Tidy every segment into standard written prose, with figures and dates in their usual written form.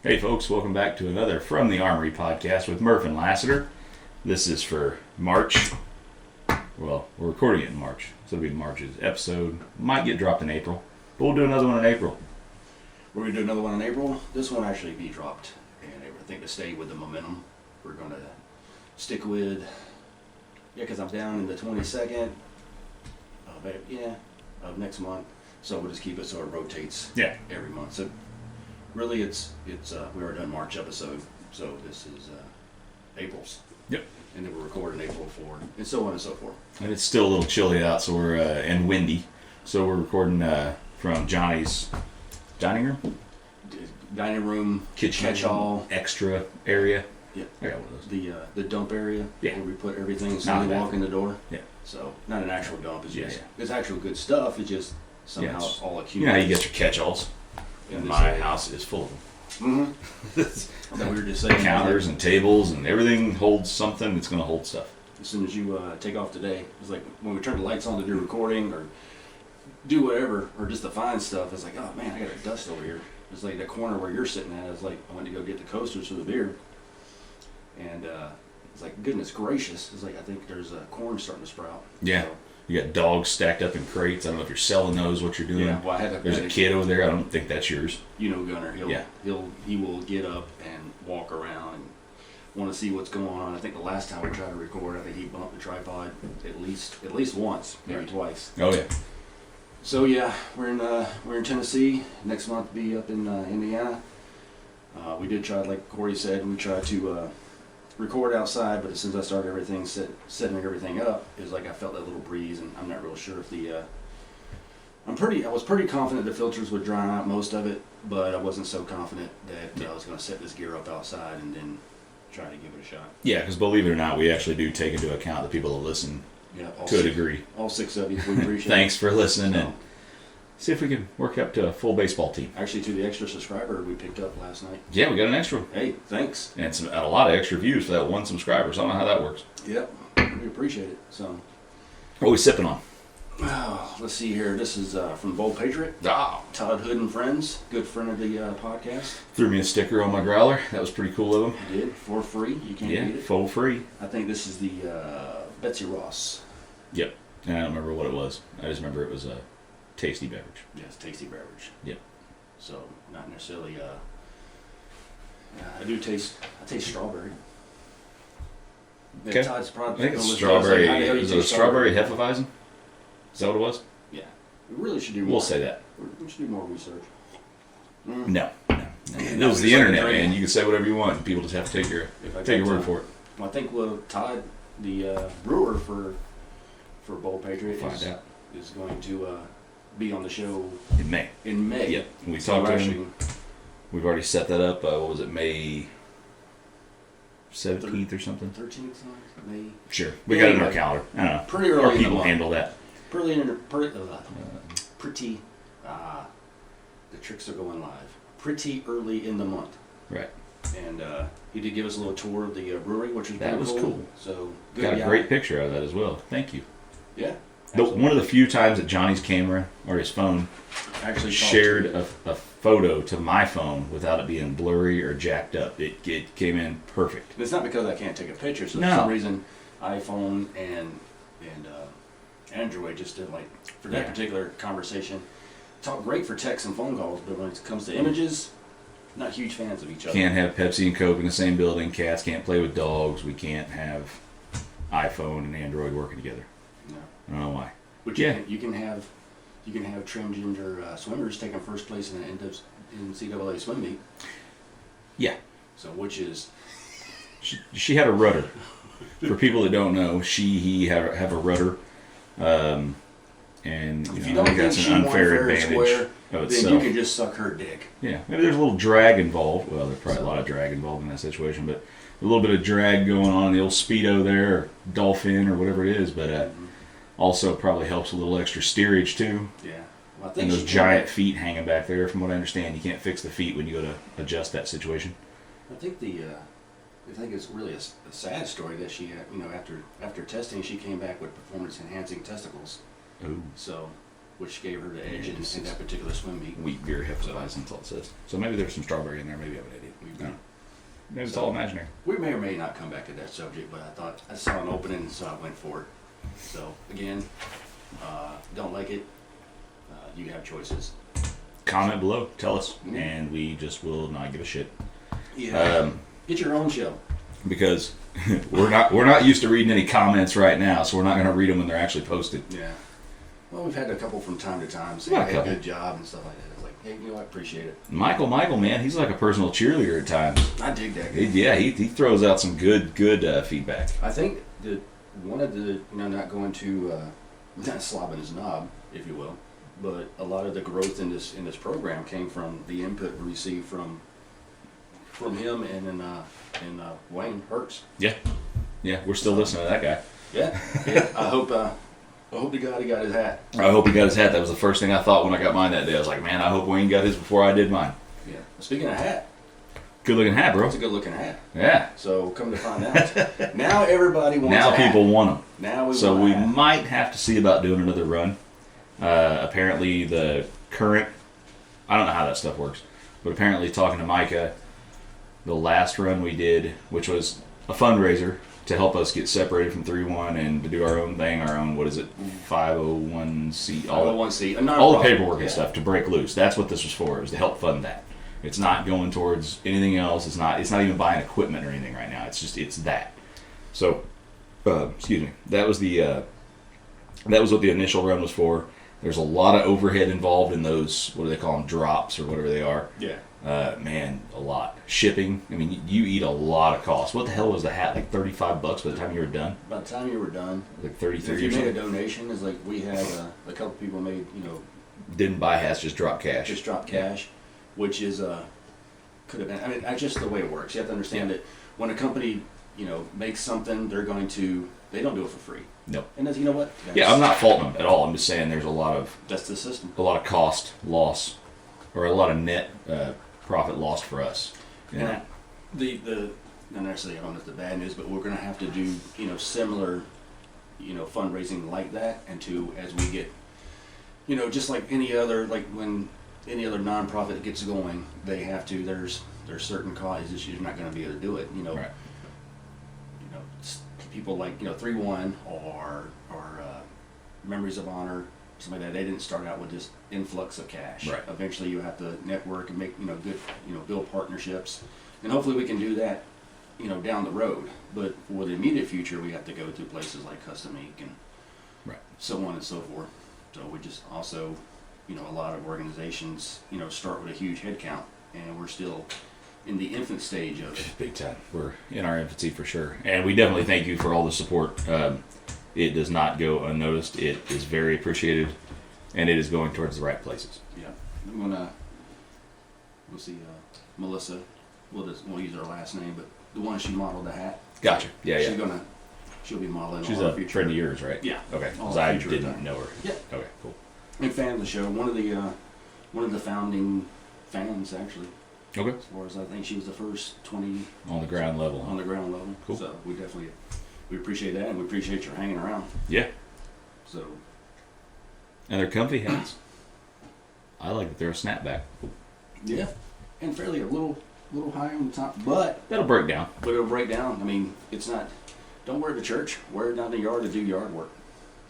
Hey folks, welcome back to another From the Armory podcast with Murph and Lassiter. This is for March. Well, we're recording it in March, so it'll be March's episode. Might get dropped in April, but we'll do another one in April. We're going to do another one in April. This one actually be dropped in April. I think to stay with the momentum, we're going to stick with, because I'm down in the 22nd of next month. So we'll just keep it so it rotates every month. So really it's we already done March episode, so this is April's. Yep. And then we're recording April 4, and so on and so forth. And it's still a little chilly out, so we're and windy, so we're recording from Johnny's dining room, kitchen, catch-all, extra area. Yeah, I got one of those. The dump area where we put everything as soon as you walk in the door. Yeah. So not an actual dump. It's just it's actual good stuff. It's just somehow all accumulates. You know how you get your catch-alls. And my house is full of them. Mm-hmm. That we were just saying. Counters and tables and everything holds something. It's going to hold stuff. As soon as you take off today, it's like when we turn the lights on to do recording or do whatever, or just to find stuff, it's like, oh man, I got a dust over here. It's like the corner where you're sitting at. It's like I went to go get the coasters for the beer, and it's like, goodness gracious. It's like I think there's corn starting to sprout. Yeah. So, you got dogs stacked up in crates. I don't know if you're selling those, what you're doing. Yeah, well, there's a kid over there. I don't think that's yours. You know Gunner. He will get up and walk around and want to see what's going on. I think the last time we tried to record, I think he bumped the tripod at least once, maybe twice. Oh yeah. So yeah, we're in Tennessee. Next month be up in Indiana. We did try, like Corey said, we tried to record outside, but as soon as I started setting everything up, it was like I felt that little breeze, and I'm not real sure if I was pretty confident the filters would drown out most of it, but I wasn't so confident that I was going to set this gear up outside and then try to give it a shot. Yeah, because believe it or not, we actually do take into account the people that listen to a degree. All 6 of you, we appreciate it. Thanks for listening, and see if we can work up to a full baseball team. Actually, to the extra subscriber we picked up last night. Yeah, we got an extra. Hey, thanks. And a lot of extra views for that one subscriber, so I don't know how that works. Yep, we appreciate it. So, what are we sipping on? Oh, let's see here. This is from Bold Patriot. Oh. Todd Hood and Friends, good friend of the podcast. Threw me a sticker on my growler. That was pretty cool of him. He did, for free. You can't beat it. For free. I think this is the Betsy Ross. Yep. And I don't remember what it was. I just remember it was a tasty beverage. Yes, tasty beverage. Yep. So not necessarily. I taste strawberry. Okay. Todd's I think it's strawberry. Is it a strawberry Hefeweizen? Is that what it was? Yeah. We really should do more. We'll say that. We should do more research. No. It was the internet, man. You can say whatever you want. People just have to take your word for it. Well, I think Todd, the brewer for Bold Patriot, is going to be on the show in May. Yep. We talked to him. We've already set that up. What was it, May 17th or something? 13th, May. Sure. We got it in our calendar. I don't know. Pretty early Our in the people month. handle that. The tricks are going live. Pretty early in the month. Right. And he did give us a little tour of the brewery, which was that was cool. So good. Got a great picture of that as well. Thank you. Yeah. One of the few times that Johnny's camera or his phone actually shared a photo to my phone without it being blurry or jacked up. It came in perfect. It's not because I can't take a picture. So for some reason, iPhone and Android just did for that particular conversation. Talk great for texts and phone calls, but when it comes to images, not huge fans of each other. Can't have Pepsi and Coke in the same building. Cats can't play with dogs. We can't have iPhone and Android working together. No. I don't know why. But you can have transgender swimmers taking first place in the NCAA swim meet. Yeah. So which is she had a rudder. For people that don't know, he have a rudder. And if you don't think that's she an won unfair fair and advantage square, of then itself. you can just suck her dick. Yeah, maybe there's a little drag involved. Well, there's probably a lot of drag involved in that situation, but a little bit of drag going on in the old Speedo there, or Dolphin, or whatever it is. But also probably helps a little extra steerage too. Yeah, well, I think and those giant feet hanging back there. From what I understand, you can't fix the feet when you go to adjust that situation. I think it's really a sad story that she, after testing, she came back with performance enhancing testicles. Ooh. So, which gave her the edge Yeah, in this is- that particular swim meet. Wheat beer Hepatitis, that's all it says. So maybe there's some strawberry in there. Maybe I'm an idiot. We- Maybe it's all imaginary. We may or may not come back to that subject, but I thought I saw an opening, so I went for it. So again, don't like it. You have choices. Comment below. Tell us. Mhm. And we just will not give a shit. Yeah. Get your own show. Because we're not used to reading any comments right now, so we're not going to read them when they're actually posted. Yeah. Well, we've had a couple from time to time Yeah, saying, a hey, couple. good job and stuff like that. It's like, hey, you know, I appreciate it. Michael, man, he's like a personal cheerleader at times. I dig that. He throws out some good feedback. I think that one of the, not going to, not slobbing his knob, if you will, but a lot of the growth in this program came from the input we received from him and Wayne Hurts. Yeah, we're still listening to that guy. Yeah. I hope to God he got his hat. I hope he got his hat. That was the first thing I thought when I got mine that day. I was like, man, I hope Wayne got his before I did mine. Yeah. Speaking of hat, Good looking hat, bro. it's a good looking hat. Yeah. So come to find out, now everybody wants Now a hat. people want them. Now we So want we a hat. might have to see about doing another run. Apparently the current, I don't know how that stuff works, but apparently talking to Micah, the last run we did, which was a fundraiser to help us get separated from 3-1 and to do our own thing, our own, 501c, all 501c, a the nonprofit. paperwork and Yeah. stuff to break loose. That's what this was for. It was to help fund that. It's not going towards anything else. It's not even buying equipment or anything right now. It's that. So, excuse me. That was what the initial run was for. There's a lot of overhead involved in those, what do they call them, drops or whatever they are. Yeah. Man, a lot. Shipping. I mean, you eat a lot of cost. What the hell was the hat? Like $35 by the time you were done? By the time you were done, Like if 33 you or made a something? donation, it's like we had a couple people made, Didn't buy hats, just drop cash. just drop cash, which is could have been. I mean, that's just the way it works. You have to understand that when a company, makes something, they don't do it for free. Nope. And that's, you know what? Yeah, I'm not faulting them at all. I'm just saying there's a lot of That's the system. cost loss, or a lot of net profit lost for us. And not necessarily, I don't know if the bad news, but we're going to have to do, similar, fundraising like that, as we get, just like any other, like when any other nonprofit gets going, they have to. There's certain causes you're not going to be able to do it. Right. People like 3-1 or Memories of Honor, something like that. They didn't start out with this influx of cash. Right. Eventually, you have to network and make good build partnerships, and hopefully we can do that down the road. But for the immediate future, we have to go to places like Custom Ink and Right. so on and so forth. So we just also a lot of organizations start with a huge head count, and we're still in the infant stage of it. Big time. We're in our infancy for sure. And we definitely thank you for all the support. It does not go unnoticed. It is very appreciated, and it is going towards the right places. Yeah, we'll see Melissa. We'll use her last name, but the one she modeled the hat. Gotcha. Yeah. She'll be modeling. She's all a our future. friend of yours, right? Yeah. Okay. All Because our I future didn't time. know her. Yeah. Okay, cool. Big fan of the show. One of the founding fans, actually. Okay. As far as I think she was the first 20 On the ground level. on the ground level. Cool. So we appreciate that, and we appreciate your hanging around. Yeah. So And they're comfy hats. I like that they're a snapback. yeah, and fairly a little high on the top, but That'll break down. it'll break down. I mean, it's not. Don't wear it to church. Wear it down the yard to do yard work,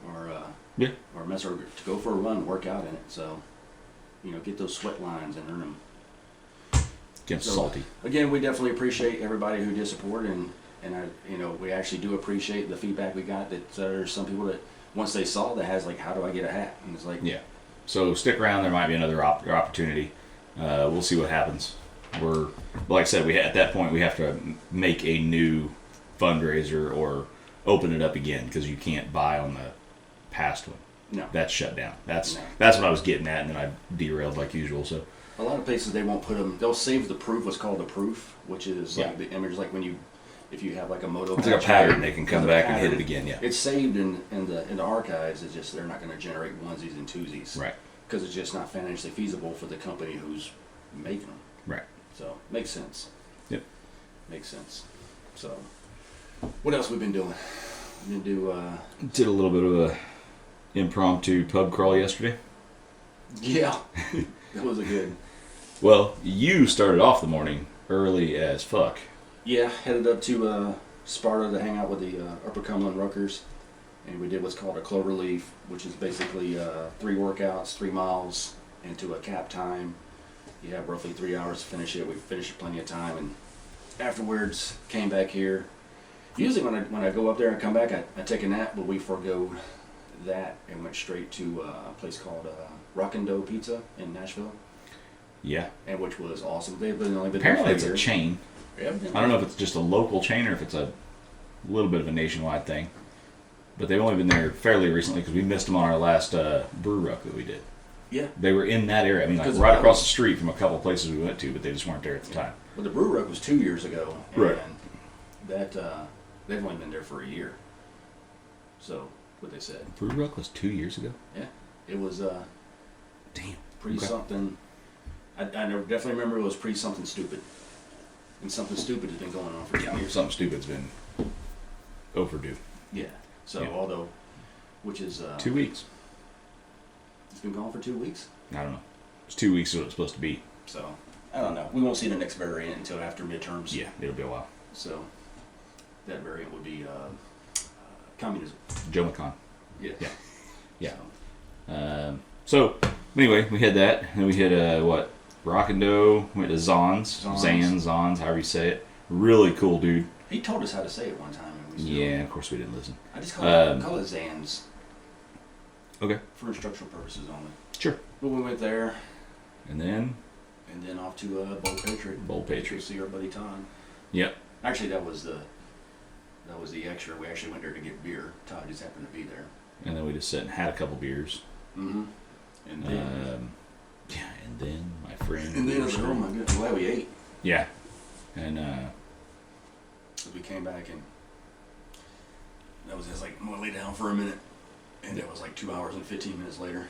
or or mess or to go for a run, work out in it. So, get those sweat lines and earn them. Gets So, salty. Again, we definitely appreciate everybody who did support, and we actually do appreciate the feedback we got. That there's some people that once they saw that has like, how do I get a hat? And it's like, Yeah. So stick around. There might be another opportunity. We'll see what happens. Like I said, at that point we have to make a new fundraiser or open it up again, because you can't buy on the past one. no. That's shut down. That's No. what I was getting at, and then I derailed like usual. So A lot of places they won't put them. They'll save the proof. What's called the proof, which is Yeah. like the image, like if you have like a moto. it's like a patch pattern. made, They can come there's a back and hit it pattern. again. Yeah. It's saved in the archives. It's just they're not going to generate onesies and twosies. Right. Because it's just not financially feasible for the company who's making them. Right. So makes sense. Yep. Makes sense. So, what else we've been doing? We been do Did a little bit of a impromptu pub crawl yesterday. Yeah, that was a good. Well, you started off the morning early as fuck. Yeah, headed up to Sparta to hang out with the Upper Cumberland Ruckers, and we did what's called a clover leaf, which is basically 3 workouts, 3 miles into a cap time. You have roughly 3 hours to finish it. We finished plenty of time, and afterwards came back here. Usually when I go up there and come back, I take a nap, but we forego that and went straight to a place called Rockin' Dough Pizza in Nashville, Yeah. and which was awesome. They've only been Apparently there it's for a years. chain. Evidently. I don't know if it's just a local chain or if it's a little bit of a nationwide thing. But they've only been there fairly recently because we missed them on our last brew ruck that we did. Yeah. They were in that area. I mean, like 'Cause right that across was- the street from a couple of places we went to, but they just weren't there at the time. Well, the brew ruck was 2 years ago, and Right. that they've only been there for a year. So what they said, Brew ruck was 2 years ago? it was Damn. pretty Okay. something. I definitely remember it was pretty something stupid, and something stupid has been going on for 2 Yeah, years. something stupid's been overdue. Yeah. So Yeah. although, which is 2 weeks. it's been gone for 2 weeks. I don't know. It's 2 weeks is what it's supposed to be. So I don't know. We won't see the next variant until after midterms. Yeah, it'll be a while. So that variant would be communism. Joe McCon. Yeah. Yeah. Yeah. So, So anyway, we had that, and we had what? Rockin' Dough. Went to Zons, Zons, however you say it. Really cool dude. he told us how to say it one time, and we still, Yeah, of course we didn't listen. I just call it Zans Okay, for instructional purposes only. sure. But we went there, And then and then off to Bold Patriot. Bold To Patriot. see our buddy Todd. Yep. Actually, that was the extra. We actually went there to get beer. Todd just happened to be there. And then we just sat and had a couple beers. Mm-hmm. And then, Yeah, and then my friend. and then I was like, oh my goodness, glad we ate. Yeah, and So we came back, and that was just like, I'm gonna lay down for a minute, and it was like 2 hours and 15 minutes later,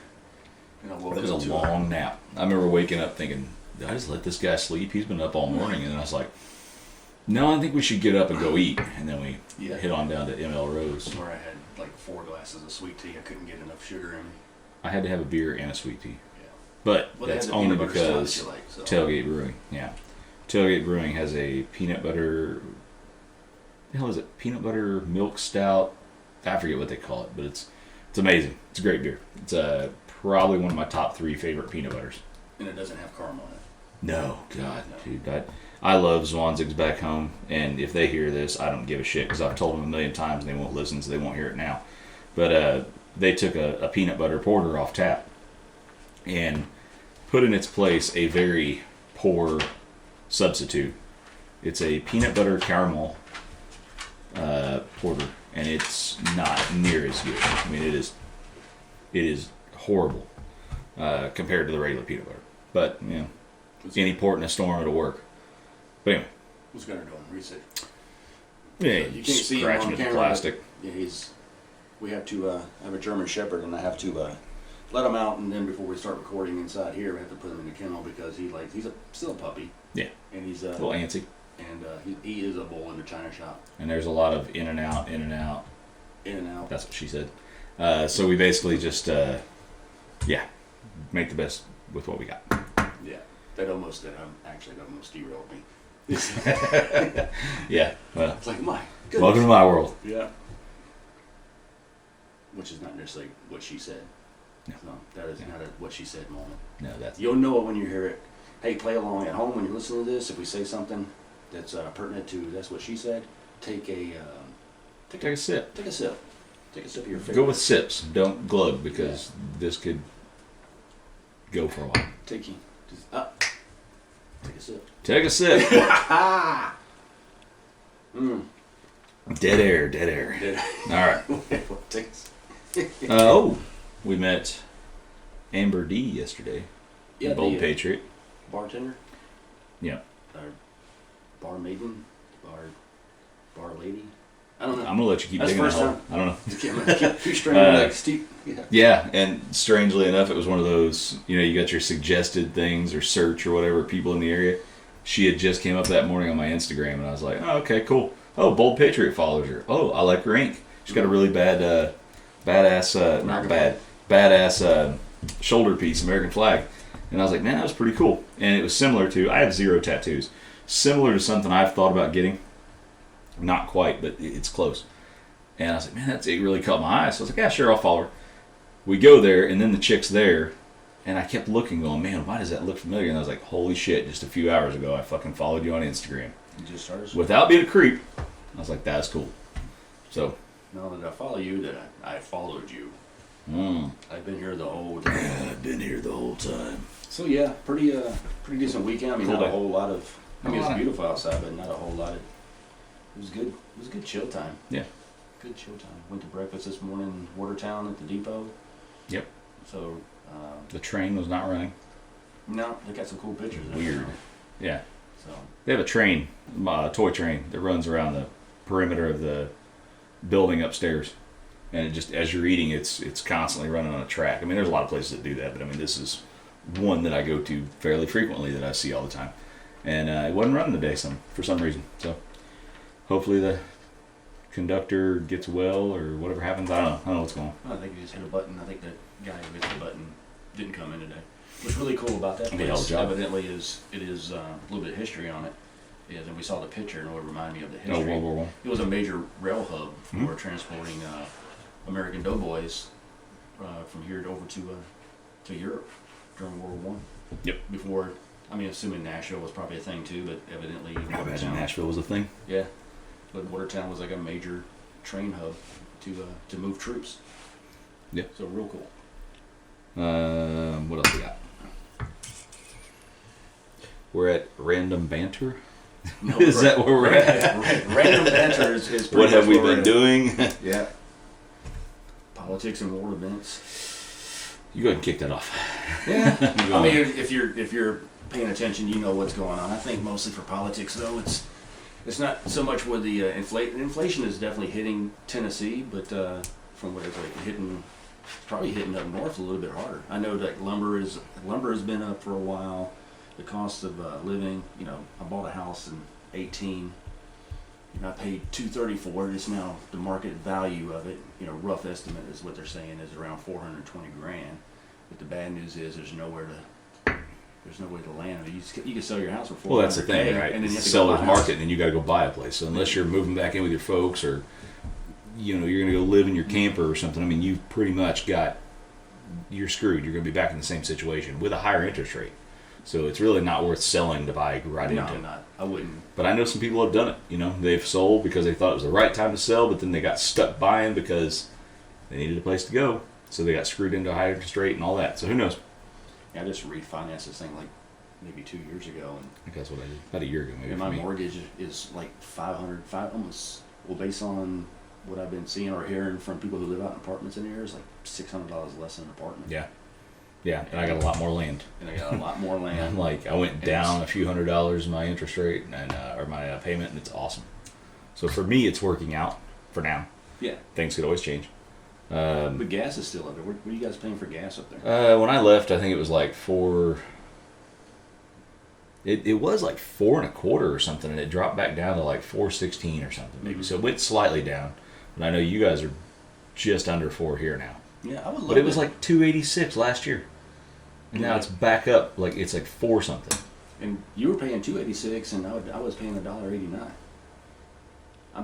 and I woke it was up a to long nap. I remember waking up thinking, did I just let this guy sleep? He's been up all morning, and then I was like, no, I think we should get up and go eat. And then we Yeah. hit on down to ML Rose. where I had like 4 glasses of sweet tea. I couldn't get enough sugar in me. I had to have a beer and a sweet tea, Yeah. but Well, they that's had the only peanut butter style because that you like, so. Tailgate Brewing. Yeah, Tailgate Brewing has a peanut butter. The hell is it? Peanut butter milk stout. I forget what they call it, but it's amazing. It's a great beer. It's probably one of my top 3 favorite peanut butters. And it doesn't have caramel in it. No, God, No. dude, I love Zwanzig's back home, and if they hear this, I don't give a shit because I've told them a million times and they won't listen, so they won't hear it now. But they took a peanut butter porter off tap and put in its place a very poor substitute. It's a peanut butter caramel porter, and it's not near as good. I mean, it is horrible compared to the regular peanut butter. But you know, any port in a storm it'll work. But anyway, What's Gunner doing? Reset. yeah, You can't see him scratching on at the camera, plastic. Yeah, we have to I have a German Shepherd, and I have to let him out, and then before we start recording inside here, we have to put him in the kennel because he's still a puppy. Yeah, And he's a little antsy. and he is a bull in the china shop. And there's a lot of in and out, in and out. In and out. That's what she said. So we basically just, make the best with what we got. Yeah. That almost derailed me. Yeah. Well, It's like, my goodness. welcome to my world. Yeah. Which is not necessarily what she said. No. So that is not a what she said moment. No, that's You'll know it when you hear it. Hey, play along at home when you listen to this. If we say something that's pertinent to that's what she said, take a take a sip. take a sip. Take a sip of your favorite. Go with sips. Don't glug because this could go for a while. Take a sip. Take a sip. Mm. Dead air. Dead air. Did All right. take a sip. We met Amber D yesterday. Yeah, Bold the Patriot. bartender. Yeah. Or bar maiden. Bar lady. I don't know. I'm gonna let you keep That's digging that first hole. time. I don't know. Keep straining like Steve. Yeah. Yeah, and strangely enough, it was one of those, you got your suggested things or search or whatever, people in the area. She had just came up that morning on my Instagram, and I was like, oh, okay, cool. Oh, Bold Patriot follows her. Oh, I like her ink. She's got a really badass shoulder piece, American flag. And I was like, man, that was pretty cool. And it was similar to, I have 0 tattoos. Similar to something I've thought about getting. Not quite, but it's close. And I was like, man, it really caught my eye. So I was like, yeah, sure, I'll follow her. We go there, and then the chick's there. And I kept looking, going, man, why does that look familiar? And I was like, holy shit, just a few hours ago, I fucking followed you on Instagram. You just started? Without being a creep. I was like, that's cool. So. Not that I follow you, that I followed you. Mm. I've been here the whole time. I've been here the whole time. So yeah, pretty decent weekend. I mean, Cool not day. a whole lot of. I mean, it was beautiful outside, but not a whole lot of. It was good. It was a good chill time. Yeah. Good chill time. Went to breakfast this morning in Watertown at the depot. Yep. So. The train was not running. No, they got some cool pictures. Weird. Yeah. So. They have a train, toy train, that runs around the perimeter of the building upstairs. And it just, as you're eating, it's constantly running on a track. I mean, there's a lot of places that do that, but I mean, this is one that I go to fairly frequently that I see all the time. And it wasn't running today for some reason. So hopefully the conductor gets well or whatever happens. I don't know what's going on. I think he just hit a button. I think the guy who hit the button didn't come in today. What's really cool about that place, evidently, it is a little bit of history on it. Is, and we saw the picture, and it would remind me of the history. World War I. It was a major rail hub for transporting American doughboys from here over to Europe during World War I. Yep. Before, I mean, assuming Nashville was probably a thing too, but evidently I imagine Nashville was a thing. Yeah, but Watertown was like a major train hub to move troops. Yeah. So real cool. What else we got? We're at Random Banter. No, is that where we're at? Random banter is pretty What have much we where been we're at. doing? Yeah. Politics and world events. You go ahead and kick that off. Yeah. I mean, if you're paying attention, you know what's going on. I think mostly for politics, though, it's not so much with the inflation is definitely hitting Tennessee, but from what it's like probably hitting up north a little bit harder. I know that lumber has been up for a while. The cost of living, I bought a house in 18. I paid $230 for it. It's now the market value of it. Rough estimate is what they're saying is around $420,000. But the bad news is there's nowhere to land. I mean, you can sell your house for $400,000. Well, that's the thing, right? And then you have to seller's market, and then you got to go buy a place. So unless you're moving back in with your folks, or you're going to go live in your camper or something, I mean, you've pretty much you're screwed. You're going to be back in the same situation with a higher interest rate. So it's really not worth selling to buy right into. No, not. I wouldn't. But I know some people have done it. They've sold because they thought it was the right time to sell, but then they got stuck buying because they needed a place to go. So they got screwed into a higher interest rate and all that. So who knows? Yeah, I just refinanced this thing like maybe 2 years ago, and I think that's what I did about a year ago, maybe. And my mortgage is like almost. Well, based on what I've been seeing or hearing from people who live out in apartments in the area, is like $600 less than an apartment. Yeah, and I got a lot more land. I'm like, I went down a few $100s in my interest rate and or my payment, and it's awesome. So for me, it's working out for now. Yeah. Things could always change. But gas is still up there. What are you guys paying for gas up there? When I left, I think it was like it was like 4.25 or something, and it dropped back down to like 4.16 or something, maybe. So it went slightly down. But I know you guys are just under 4 here now. Yeah, I would love. But it was like 2.86 last year. And now it's back up, like it's like 4 something. And you were paying $2.86, and I was paying $1.89. I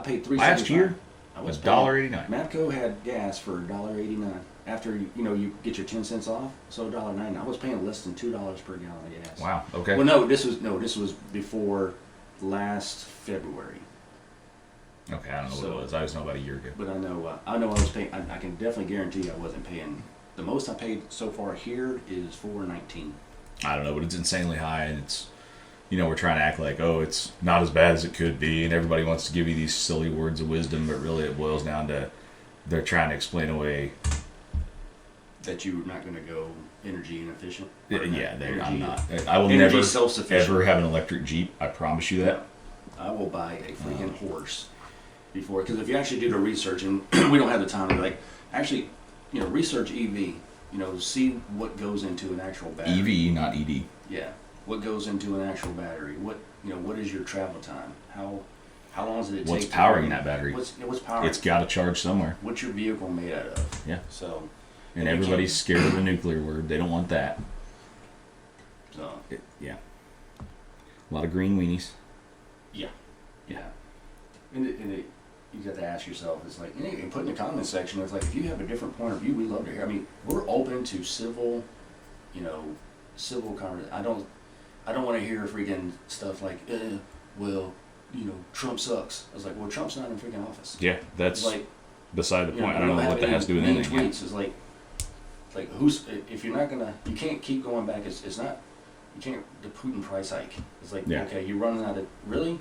paid $3.75 last year. I was $1.89. Mapco had gas for $1.89 after you get your 10 cents off, so $1.09. I was paying less than $2 per gallon of gas. Wow. Okay. Well, no, this was before last February. Okay, I don't know what it was. I just know about a year ago. But I know I was paying. I can definitely guarantee I wasn't paying. The most I paid so far here is $4.19. I don't know, but it's insanely high, and it's, we're trying to act like, it's not as bad as it could be, and everybody wants to give you these silly words of wisdom, but really it boils down to they're trying to explain away that you're not going to go energy inefficient. Yeah, I'm not. I will never ever have an electric Jeep. I promise you that. I will buy a freaking horse before, because if you actually do the research, and we don't have the time to actually. Research EV. See what goes into an actual battery. EV, not ED. Yeah, what goes into an actual battery? What is your travel time? How long does it take? What's powering that battery? What's powering? It's got to charge somewhere. What's your vehicle made out of? Yeah. So, And everybody's scared of the nuclear word. They don't want that. So yeah. A lot of green weenies. Yeah. And you got to ask yourself, it's like, and put in the comment section, it's like, if you have a different point of view, we love to hear. I mean, we're open to civil, civil conversation. I don't want to hear freaking stuff like, well, Trump sucks. I was like, well, Trump's not in freaking office. Yeah, that's like, beside the point. I don't know what that has to do with anything. Tweets is like if you're not gonna, you can't keep going back. It's not, you can't, the Putin price hike. It's like, okay, you're running out of, really?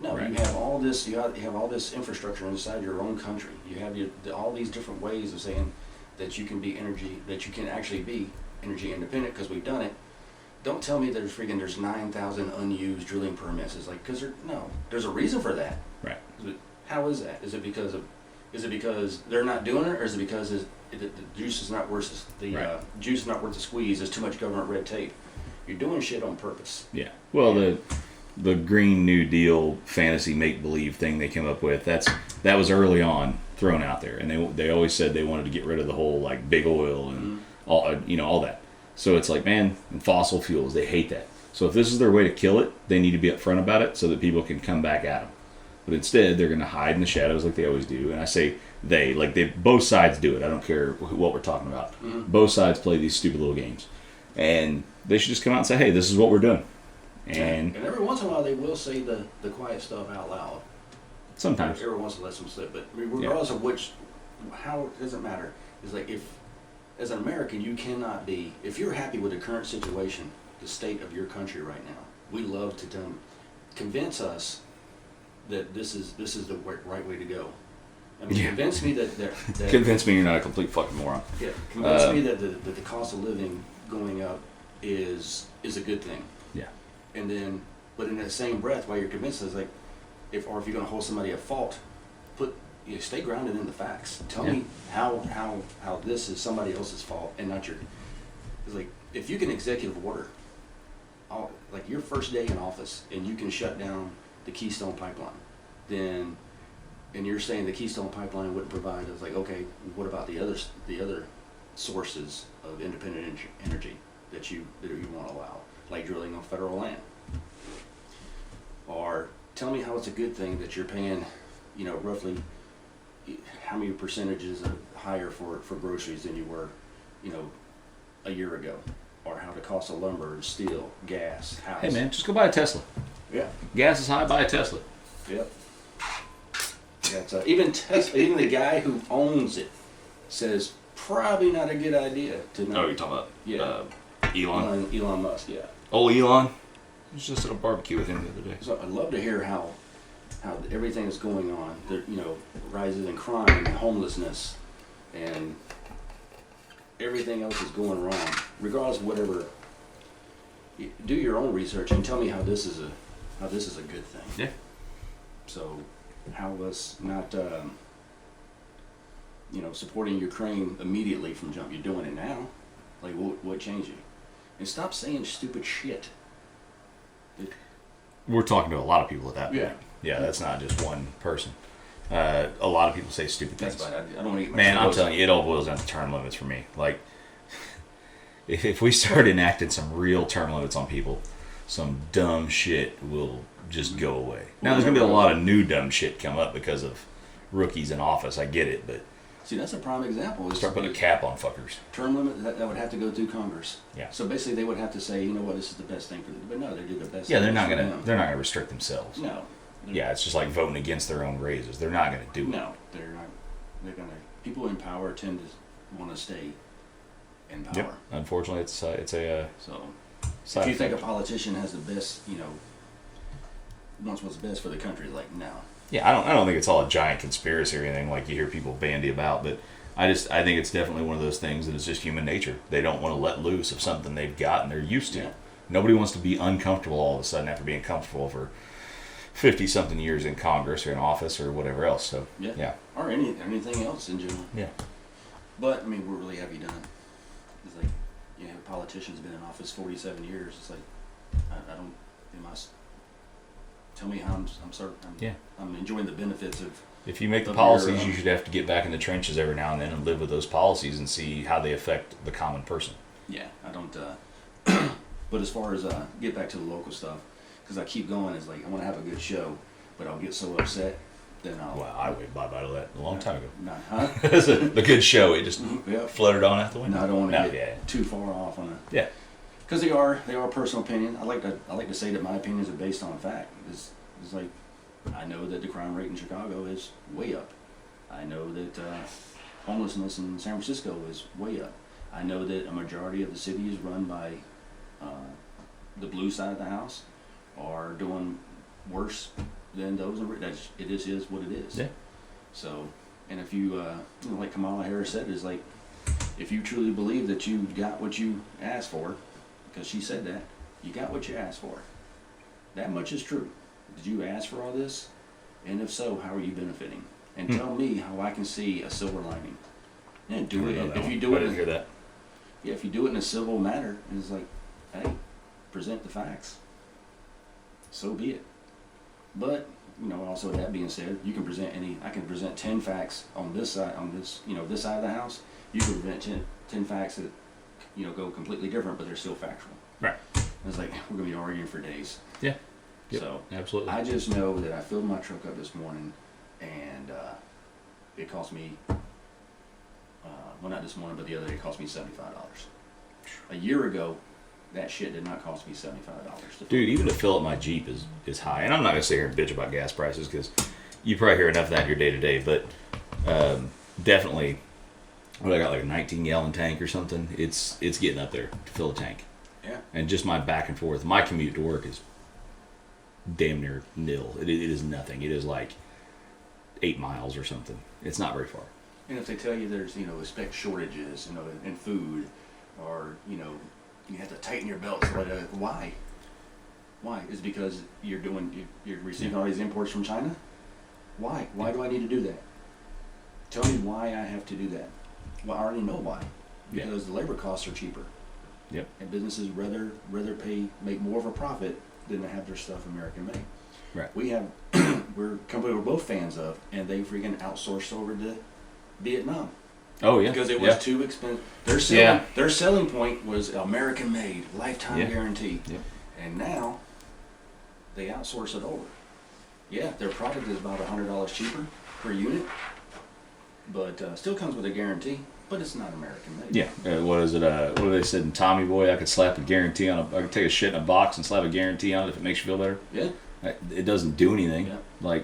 No, right. You have all this. You have all this infrastructure inside your own country. You have all these different ways of saying that you can be that you can actually be energy independent, because we've done it. Don't tell me there's 9,000 unused drilling permits. It's like, there's a reason for that. Right. How is that? Is it because they're not doing it, or is it because the juice is not worth juice is not worth the squeeze? There's too much government red tape. You're doing shit on purpose. Yeah. Well, the Green New Deal fantasy make-believe thing they came up with, that was early on thrown out there, and they always said they wanted to get rid of the whole like big oil and all that. So it's like, man, and fossil fuels, they hate that. So if this is their way to kill it, they need to be upfront about it so that people can come back at them. But instead, they're going to hide in the shadows like they always do. And I say both sides do it. I don't care what we're talking about. Mm-hmm. Both sides play these stupid little games. And they should just come out and say, hey, this is what we're doing. And every once in a while, they will say the quiet stuff out loud. Sometimes. Every once in a while, let them slip. But regardless of how, it doesn't matter. It's like, as an American, you cannot be, if you're happy with the current situation, the state of your country right now, we love to convince us that this is the right way to go. I mean, convince me that convince me you're not a complete fucking moron. Yeah, convince me that the cost of living going up is a good thing. Yeah. And then, but in that same breath, while you're convinced, it's like, if you're going to hold somebody at fault, stay grounded in the facts. Tell me how this is somebody else's fault and not your. It's like, if you can executive order, like your first day in office, and you can shut down the Keystone Pipeline, and you're saying the Keystone Pipeline wouldn't provide. It's like, okay, what about the other sources of independent energy that you want to allow, like drilling on federal land? Or tell me how it's a good thing that you're paying, roughly how many percentages higher for groceries than you were, a year ago, or how the cost of lumber, steel, gas, house. Hey man, just go buy a Tesla. Yeah. Gas is high, buy a Tesla. Yep. That's even Tesla. Even the guy who owns it says probably not a good idea to know. Oh, you're talking about Elon Musk. Yeah. Oh, Elon. I was just at a barbecue with him the other day. So I'd love to hear how everything is going on. The rises in crime and homelessness and everything else is going wrong. Regardless of whatever, do your own research and tell me how this is a good thing. Yeah. So how was not supporting Ukraine immediately from jump? You're doing it now. Like what changed you? And stop saying stupid shit. We're talking to a lot of people at that point. Yeah. Yeah, that's not just one person. A lot of people say stupid things. That's fine. I don't want to get Man, I'm telling you, it all boils down to term limits for me. Like, if we start enacting some real term limits on people, some dumb shit will just go away. Now, there's going to be a lot of new dumb shit come up because of rookies in office. I get it, but... See, that's a prime example. Start putting a cap on fuckers. Term limit, that would have to go through Congress. Yeah. So basically, they would have to say, you know what, this is the best thing for them. But no, they do the best. Yeah, they're not gonna restrict themselves. No. Yeah, it's just like voting against their own raises. They're not gonna do it. No, they're not. They're gonna. People in power tend to want to stay in power. Yep. Unfortunately, it's a. So, if you think a politician has the best, wants what's best for the country, like no. Yeah, I don't think it's all a giant conspiracy or anything like you hear people bandy about, but I think it's definitely one of those things that is just human nature. They don't want to let loose of something they've got and they're used to. Yeah. Nobody wants to be uncomfortable all of a sudden after being comfortable for 50-something years in Congress or in office or whatever else. So yeah. Or anything else in general. Yeah. But I mean, what really have you done? It's like, a politician's been in office 47 years. It's like, I don't. tell me how I'm enjoying the benefits of. If you make the of policies, your, you should have to get back in the trenches every now and then and live with those policies and see how they affect the common person. Yeah, I don't. But as far as get back to the local stuff, because I keep going, it's like I want to have a good show, but I'll get so upset, then I'll. Well, I waved bye-bye to that a long time ago. Nah, huh? The good show, it just Yeah. floated on out the window. No, I don't want to get too far off on it. Yeah. Because they are personal opinion. I like to say that my opinions are based on fact. It's like I know that the crime rate in Chicago is way up. I know that homelessness in San Francisco is way up. I know that a majority of the city is run by the blue side of the house are doing worse than those. It is what it is. Yeah. So, and if you, like Kamala Harris said, is like, if you truly believe that you got what you asked for, because she said that, you got what you asked for. That much is true. Did you ask for all this? And if so, how are you benefiting? And tell me how I can see a silver lining. And do it. If you do I it, didn't hear that. yeah, if you do it in a civil manner, it's like, hey, present the facts. So be it. But also that being said, you can present I can present 10 facts on this side, this side of the house. You can present 10 facts that, go completely different, but they're still factual. Right. And it's like, we're going to be arguing for days. Yeah. Yep. So, absolutely. I just know that I filled my truck up this morning, and it cost me, well, not this morning, but the other day, it cost me $75. A year ago, that shit did not cost me $75. Dude, even to fill up my Jeep is high. And I'm not going to sit here and bitch about gas prices because you probably hear enough of that in your day-to-day. But definitely, I got like a 19-gallon tank or something. It's getting up there to fill a tank. Yeah. And just my back and forth. My commute to work is damn near nil. It is nothing. It is like 8 miles or something. It's not very far. And if they tell you there's, expect shortages, in food, or, you have to tighten your belts, why? Why? Is it because you're receiving all these imports from China? Why? Why do I need to do that? Tell me why I have to do that. Well, I already know why. Because the labor costs are cheaper. Yep. And businesses rather make more of a profit than to have their stuff American made. Right. We're a company we're both fans of, and they freaking outsourced over to Vietnam. Oh yeah. Because it was too expensive. Their selling point was American made, lifetime guarantee. Yep. And now they outsource it over. Yeah, their product is about $100 cheaper per unit, but still comes with a guarantee. But it's not American made. Yeah. What is it? What do they said in Tommy Boy? I could slap a guarantee on I could take a shit in a box and slap a guarantee on it if it makes you feel better. Yeah. It doesn't do anything. Yeah.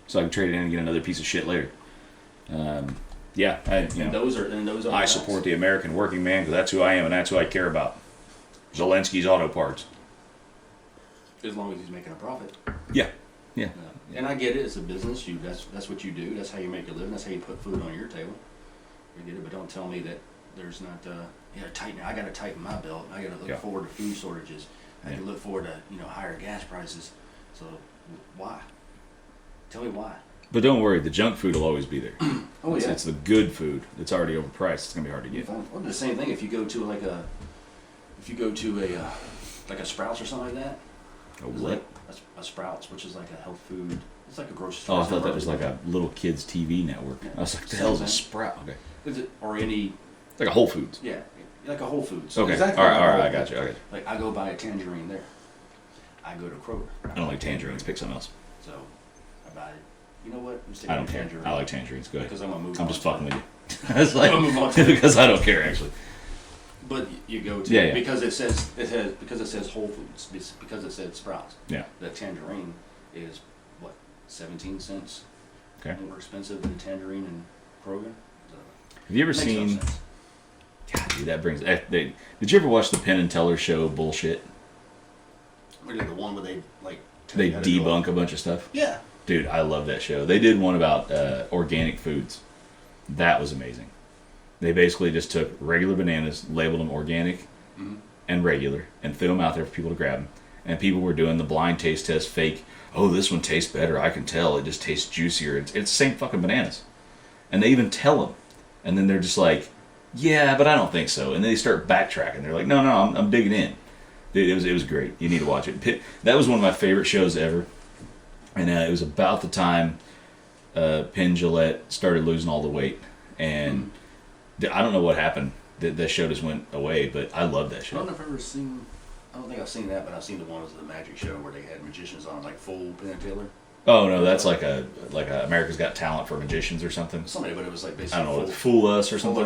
So I can trade it in and get another piece of shit later. Yeah. Those are. I support the American working man because that's who I am and that's who I care about. Zelensky's Auto Parts. As long as he's making a profit. Yeah. Yeah. And I get it. It's a business. That's what you do. That's how you make a living. That's how you put food on your table. I get it, but don't tell me that there's not. I got to tighten my belt. I got to look forward to food shortages. I can look forward to higher gas prices. So why? Tell me why. But don't worry, the junk food will always be there. Oh yeah. It's the good food that's already overpriced. It's gonna be hard to get. Well, the same thing if you go to a Sprouts or something like that. A what? A Sprouts, which is like a health food. It's like a grocery store. Oh, I thought that was like a little kids TV network. Yeah. I was like, the hell's a Sprout? Okay. Is it or any? It's like a Whole Foods. Yeah, like a Whole Foods. Okay. Exactly All like right. I got you. Okay. Like I go buy a tangerine there. I go to Kroger. I don't like tangerines. Pick something else. So I buy it. You know what? I don't care. I like tangerines. Go ahead. Because I'm gonna move. I'm on just to fucking it. with you. It's like I'm gonna move on to because I don't care actually. But you go to Yeah. because it says Whole Foods because it said Sprouts. Yeah. The tangerine is what 17 cents. Okay. More expensive than a tangerine in Kroger. So, Have you ever makes no seen? sense. God, dude, that brings. Did you ever watch the Penn and Teller show bullshit? What is the one where they like? tell They you how to do it? debunk a bunch of stuff. Yeah. Dude, I love that show. They did one about organic foods. That was amazing. They basically just took regular bananas, labeled them organic Mm-hmm. and regular, and threw them out there for people to grab them. And people were doing the blind taste test, fake. Oh, this one tastes better. I can tell. It just tastes juicier. It's the same fucking bananas. And they even tell them. And then they're just like, yeah, but I don't think so. And then they start backtracking. They're like, no, I'm digging in. Dude, it was great. You need to watch it. That was one of my favorite shows ever. And it was about the time Penn Jillette started losing all the weight. And I don't know what happened. That show just went away, but I love that show. I don't know if I've ever seen... I don't think I've seen that, but I've seen the ones of the magic show where they had magicians on, like full Penn and Teller. Oh no, that's like a America's Got Talent for magicians or something. Somebody, but it was like basically I don't know, Fool Us or something.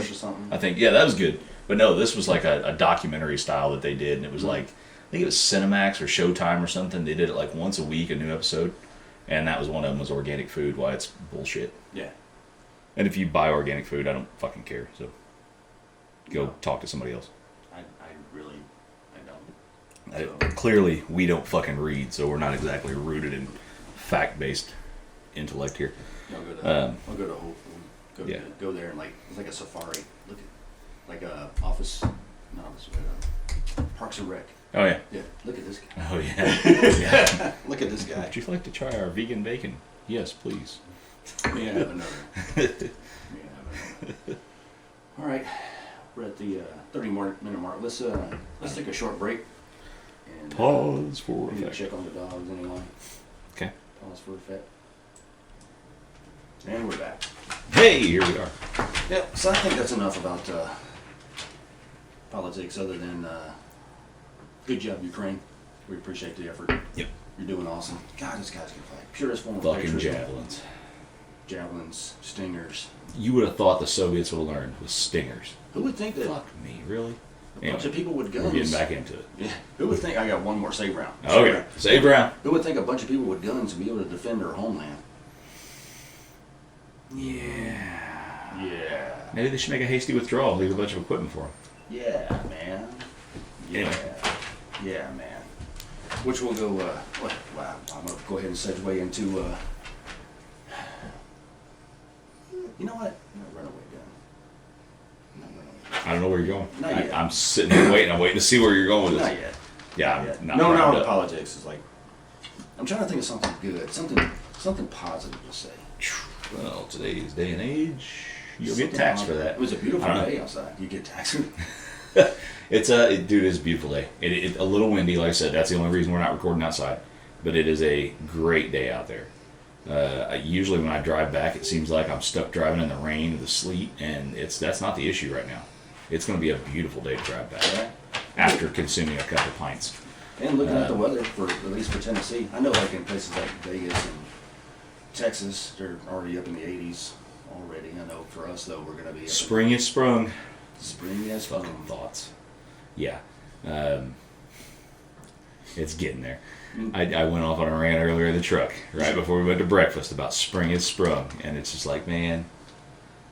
I think that was good. But no, this was like a documentary style that they did, and it was like I think it was Cinemax or Showtime or something. They did it like once a week, a new episode, and that was one of them was organic food. Why it's bullshit. Yeah. And if you buy organic food, I don't fucking care. So go talk to somebody else. I don't. Clearly, we don't fucking read, so we're not exactly rooted in fact-based intellect here. I'll go to Whole Foods. Go there and like it's like a safari. Look at like a Parks and Rec. Oh yeah. Yeah. Look at this guy. Oh yeah. Look at this guy. Would you like to try our vegan bacon? Yes, please. May I have another? All right. We're at the 30-minute mark. Let's take a short break. And, Pause for effect. Check on the dogs anyway. Okay. Pause for effect. And we're back. Hey, here we are. Yeah, so I think that's enough about politics other than good job, Ukraine. We appreciate the effort. Yep. You're doing awesome. God, this guy's can fight. Purest form of Fucking patriotism. javelins. Javelins, stingers. You would have thought the Soviets would have learned with stingers. Who would think that Fuck me, really? a bunch of people with guns... We're getting back into it. Yeah. Who would think... I got one more save round. Okay, save round. Who would think a bunch of people with guns would be able to defend their homeland? Yeah. Yeah. Maybe they should make a hasty withdrawal and leave a bunch of equipment for them. Yeah, man. Yeah. Anyway. Yeah, man. Which we'll go, wow, I'm going to go ahead and segue into, you know what? Runaway gun. Not runaway gun. I don't know where you're going. Not yet. I'm sitting here waiting. I'm waiting to see where you're going with this. Not yet. Yeah, Not yet. I'm not No, round no, up. politics is like, I'm trying to think of something good, something positive to say. Well, today's day and age, you'll get Something taxed for positive. that. It was a beautiful I don't know. day outside. You get taxed. Dude, it's a beautiful day. It a little windy, like I said. That's the only reason we're not recording outside. But it is a great day out there. Usually when I drive back, it seems like I'm stuck driving in the rain or the sleet, and that's not the issue right now. It's going to be a beautiful day to drive back Yeah. after consuming a couple pints. And looking at the weather, at least for Tennessee, I know like in places like Vegas and Texas, they're already up in the 80s already. I know for us though, we're going to be up Spring is sprung. in spring as Fucking fucking thoughts. Yeah. It's getting there. Mm. I went off on a rant earlier in the truck, right before we went to breakfast, about spring is sprung. And it's just like, man,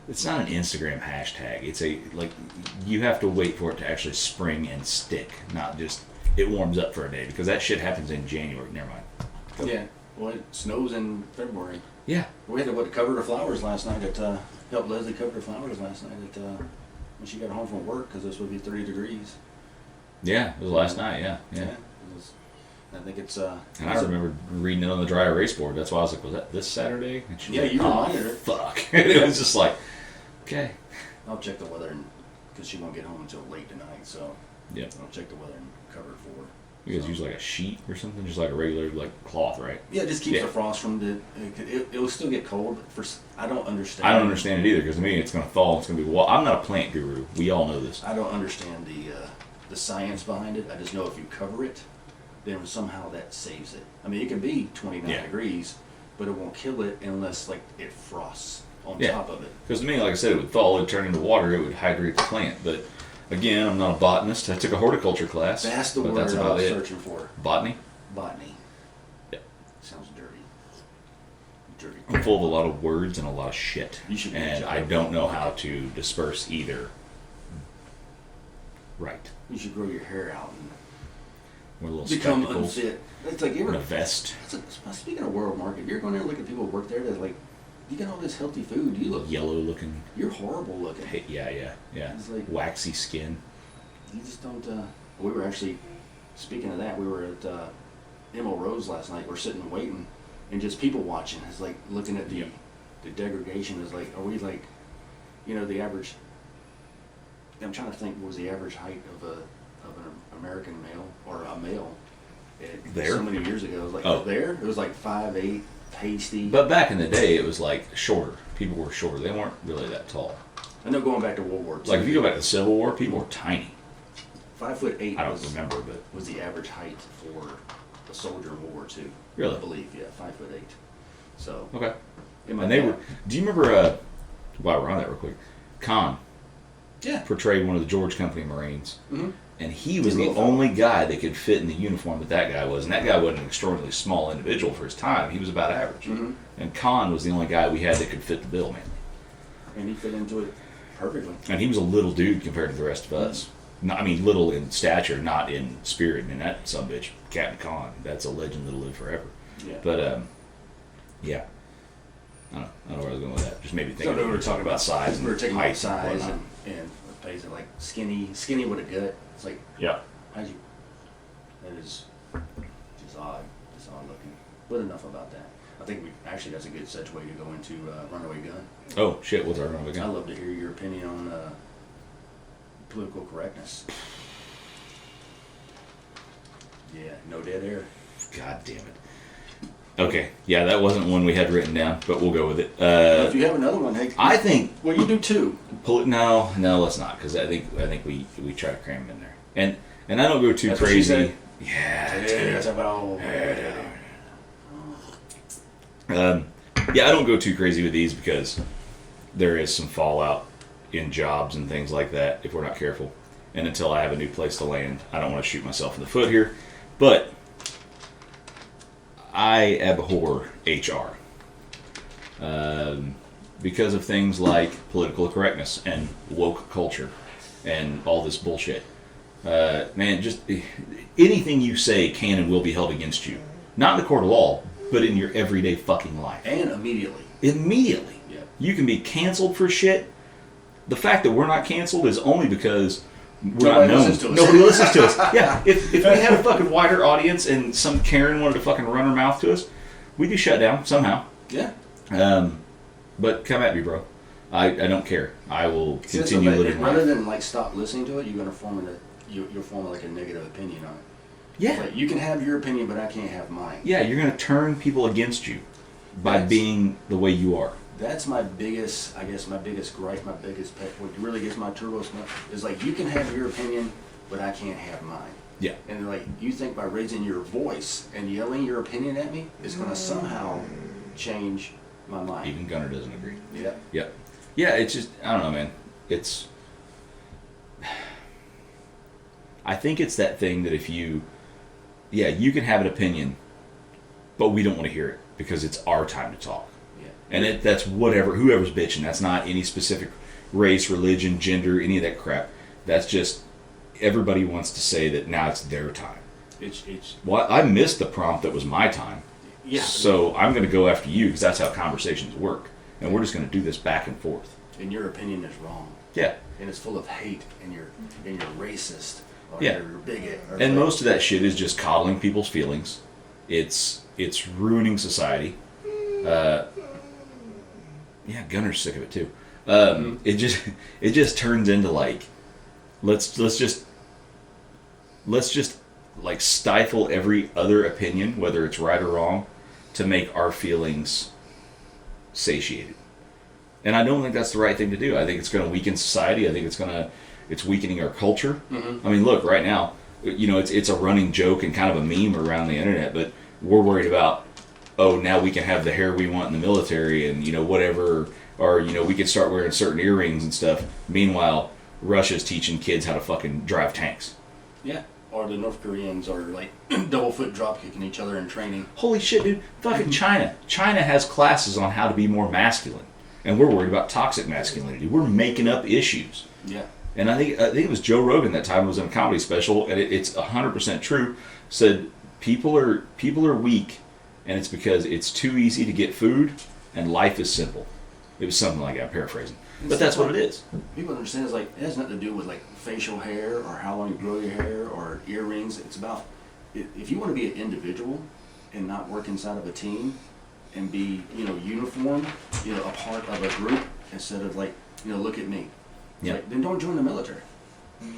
it's not an Instagram hashtag. It's you have to wait for it to actually spring and stick, not just it warms up for a day, because that shit happens in January. Never mind. Go. Yeah. Well, it snows in February. Yeah. We had to cover the flowers last night. Helped Leslie cover the flowers last night when she got home from work because it was supposed to be 30 degrees. Yeah, it was last night. Yeah. I think it's. And I remember reading it on the dry erase board. That's why I was like, was that this Saturday? And she was like, you reminded her. Fuck. It was just like, okay. I'll check the weather because she won't get home until late tonight. So Yeah. I'll check the weather and cover it for her. You guys use like a sheet or something, just like a regular cloth, right? Yeah, it just keeps the frost from it will still get cold. I don't understand. I don't understand it either, because to me it's going to thaw. It's going to be I'm not a plant guru. We all know this. I don't understand the science behind it. I just know if you cover it, then somehow that saves it. I mean, it can be 29 degrees, but it won't kill it unless like it frosts on top of it. Because to me, like I said, it would thaw, it would turn into water, it would hydrate the plant. But again, I'm not a botanist. I took a horticulture class. That's the word I was searching for. Botany? Botany. Yeah. Sounds dirty. Dirty. I'm full of a lot of words and a lot of shit. You should be and I don't know how to disperse either. Right. You should grow your hair out and With a little become spectacles unfit. It's like you and ever. a vest. Speaking of world market, you're going there and look at people who work there that like, you get all this healthy food. You look Yellow looking. You're horrible looking. Hey, yeah. It's like, waxy skin. you just don't. We were actually, speaking of that, we were at Emil Rose last night. We're sitting waiting, and just people watching. It's like looking at the degradation. Is like, are we like, the average? I'm trying to think. What was the average height of an American male or a male There? So many years ago. It was like there. It was like 5'8", pasty. But back in the day, it was like shorter. People were shorter. They weren't really that tall. I know going back to World War II. Like if you go back to the Civil War, people were tiny. 5'8". I don't remember, but was the average height for a soldier in World War II. Really? I believe, yeah, 5'8". So okay. And they were. Do you remember? While we're on that, real quick, Khan. Yeah. Portrayed one of the George Company Marines. Mm-hmm. And he was the only guy that could fit in the uniform that guy was. And that guy wasn't an extraordinarily small individual for his time. He was about average. Mm-hmm. And Khan was the only guy we had that could fit the bill, man. And he fit into it perfectly. And he was a little dude compared to the rest of us. I mean, little in stature, not in spirit. And that sumbitch, Captain Khan, that's a legend that'll live forever. Yeah. But, yeah. I don't know where I was going with that. Just maybe think we were talking about size. We were talking about size and and basically like skinny with a gut. It's like, yeah. how'd you? That is just odd. It's odd looking. But enough about that. I think that's a good segue to go into Runaway Gun. Oh shit! What's our Runaway Gun? I'd love to hear your opinion on political correctness. Yeah, no dead air. God damn it. Okay, yeah, that wasn't one we had written down, but we'll go with it. If you have another one, hey, I think. Well, you do too. No, let's not, because I think we try to cram them in there, and I don't go too That's crazy. What she said? Yeah. That's about. Yeah, I don't go too crazy with these because there is some fallout in jobs and things like that if we're not careful. And until I have a new place to land, I don't want to shoot myself in the foot here, but. I abhor HR because of things like political correctness and woke culture and all this bullshit. Man, just anything you say can and will be held against you. Not in the court of law, but in your everyday fucking life. And immediately. Immediately. Yeah. You can be canceled for shit. The fact that we're not canceled is only because we're not known. Nobody listens to us. Yeah, if we had a fucking wider audience and some Karen wanted to fucking run her mouth to us, we'd be shut down somehow. Yeah. But come at me, bro. I don't care. I will continue living life. Rather than like stop listening to it, you're gonna you'll form like a negative opinion on it. Yeah. Like, you can have your opinion, but I can't have mine. Yeah, you're gonna turn people against you by being the way you are. That's my biggest gripe, my biggest pet. What really gets my turbo smoke is like you can have your opinion, but I can't have mine. Yeah. And like you think by raising your voice and yelling your opinion at me is going to somehow change my mind. Even Gunner doesn't agree. Yeah. Yep. Yeah, it's just I don't know, man. I think it's that thing that if you can have an opinion, but we don't want to hear it because it's our time to talk. And that's whoever's bitching. That's not any specific race, religion, gender, any of that crap. That's just everybody wants to say that now it's their time. Well, I missed the prompt that was my time. Yeah. So I'm going to go after you because that's how conversations work. And we're just going to do this back and forth. And your opinion is wrong. Yeah. And it's full of hate, and you're racist, or yeah. you're a bigot. And most of that shit is just coddling people's feelings. It's ruining society. Yeah, Gunner's sick of it too. It just turns into like, let's just like stifle every other opinion, whether it's right or wrong, to make our feelings satiated. And I don't think that's the right thing to do. I think it's going to weaken society. I think it's weakening our culture. Mm-hmm. I mean, look, right now, it's a running joke and kind of a meme around the internet, but we're worried about, oh, now we can have the hair we want in the military and, whatever, or, we can start wearing certain earrings and stuff. Meanwhile, Russia's teaching kids how to fucking drive tanks. Yeah. Or the North Koreans are like double foot drop kicking each other in training. Holy shit, dude. Fucking China. China has classes on how to be more masculine. And we're worried about toxic masculinity. We're making up issues. Yeah. And I think it was Joe Rogan that time was in a comedy special, and it's 100% true, said people are weak, and it's because it's too easy to get food, and life is simple. It was something like that, I'm paraphrasing. But that's what it is. People understand it's like, it has nothing to do with like facial hair or how long you grow your hair or earrings. It's about, if you want to be an individual and not work inside of a team and be, uniform, a part of a group instead of like, look at me. Yeah. Like, then don't join the military.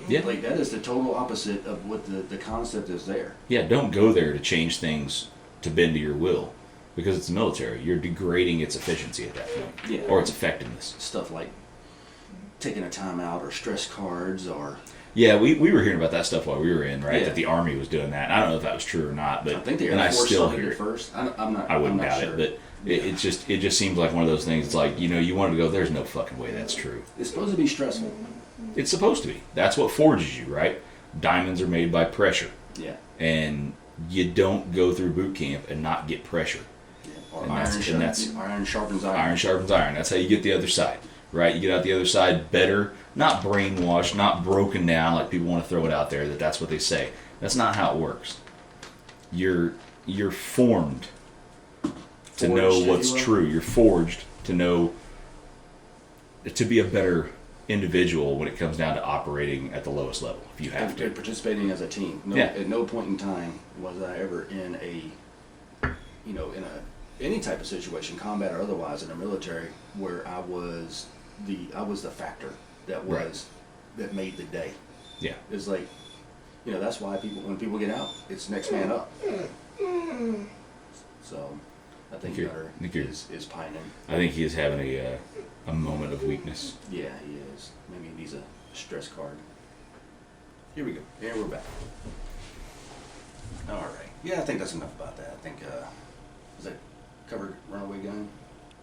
Yeah. Like, that is the total opposite of what the concept is there. Yeah, don't go there to change things to bend to your will, because it's the military. You're degrading its efficiency at that point, Yeah. or its effectiveness. Stuff like taking a timeout or stress cards or... Yeah, we were hearing about that stuff while we were in, right? Yeah. That the Army was doing that. I don't know if that was true or not, but I think the and Air I Force still started hear it it. first. I'm not. I wouldn't I'm not doubt sure. it, but it just seems like one of those things. It's like, you wanted to go. There's no fucking way that's true. It's supposed to be stressful. It's supposed to be. That's what forges you, right? Diamonds are made by pressure, Yeah. and you don't go through boot camp and not get pressure. Yeah. Or And iron that's- sharpens iron. Iron sharpens iron. That's how you get the other side, right? You get out the other side better, not brainwashed, not broken down like people want to throw it out there that that's what they say. That's not how it works. You're formed to know Forged, if what's you will. true. You're forged to know, to be a better individual when it comes down to operating at the lowest level, if you have And to. participating as a team. No, Yeah. At no point in time was I ever in any type of situation, combat or otherwise, in the military, where I was the factor that that made the day. Yeah. It's like, that's why when people get out, it's next man up. So, I think You're- Gunner I think you're- is pining. I think he is having a moment of weakness. Yeah, he is. Maybe he needs a stress card. Here we go. Here we're back. All right. Yeah, I think that's enough about that. I think, is that covered runaway gun?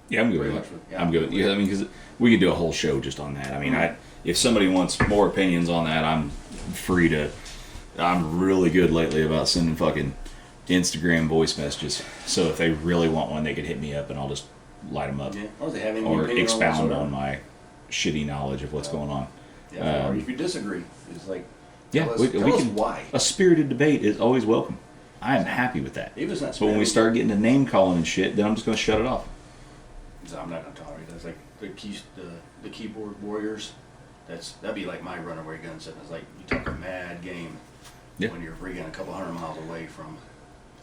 Yeah, I'm good Very with much it. with- yeah. I'm good with it. Yeah, I mean, because we could do a whole show just on that. I mean, if somebody wants more opinions on that, I'm free to. I'm really good lately about sending fucking Instagram voice messages. So if they really want one, they could hit me up and I'll just light them up. Yeah. Or they have any Or opinion expound whatsoever. on my shitty knowledge of what's going on. Yeah, or if you disagree, it's like, Yeah, tell us, we tell us can. why. A spirited debate is always welcome. I am happy with that. Even if it's not But when we start getting to name calling and shit, then I'm just going to shut it off. So I'm not gonna tolerate that. It's like the keyboard warriors. That'd be like my runaway gun setting. It's like you talk a mad game Yeah. when you're freaking a couple hundred miles away from.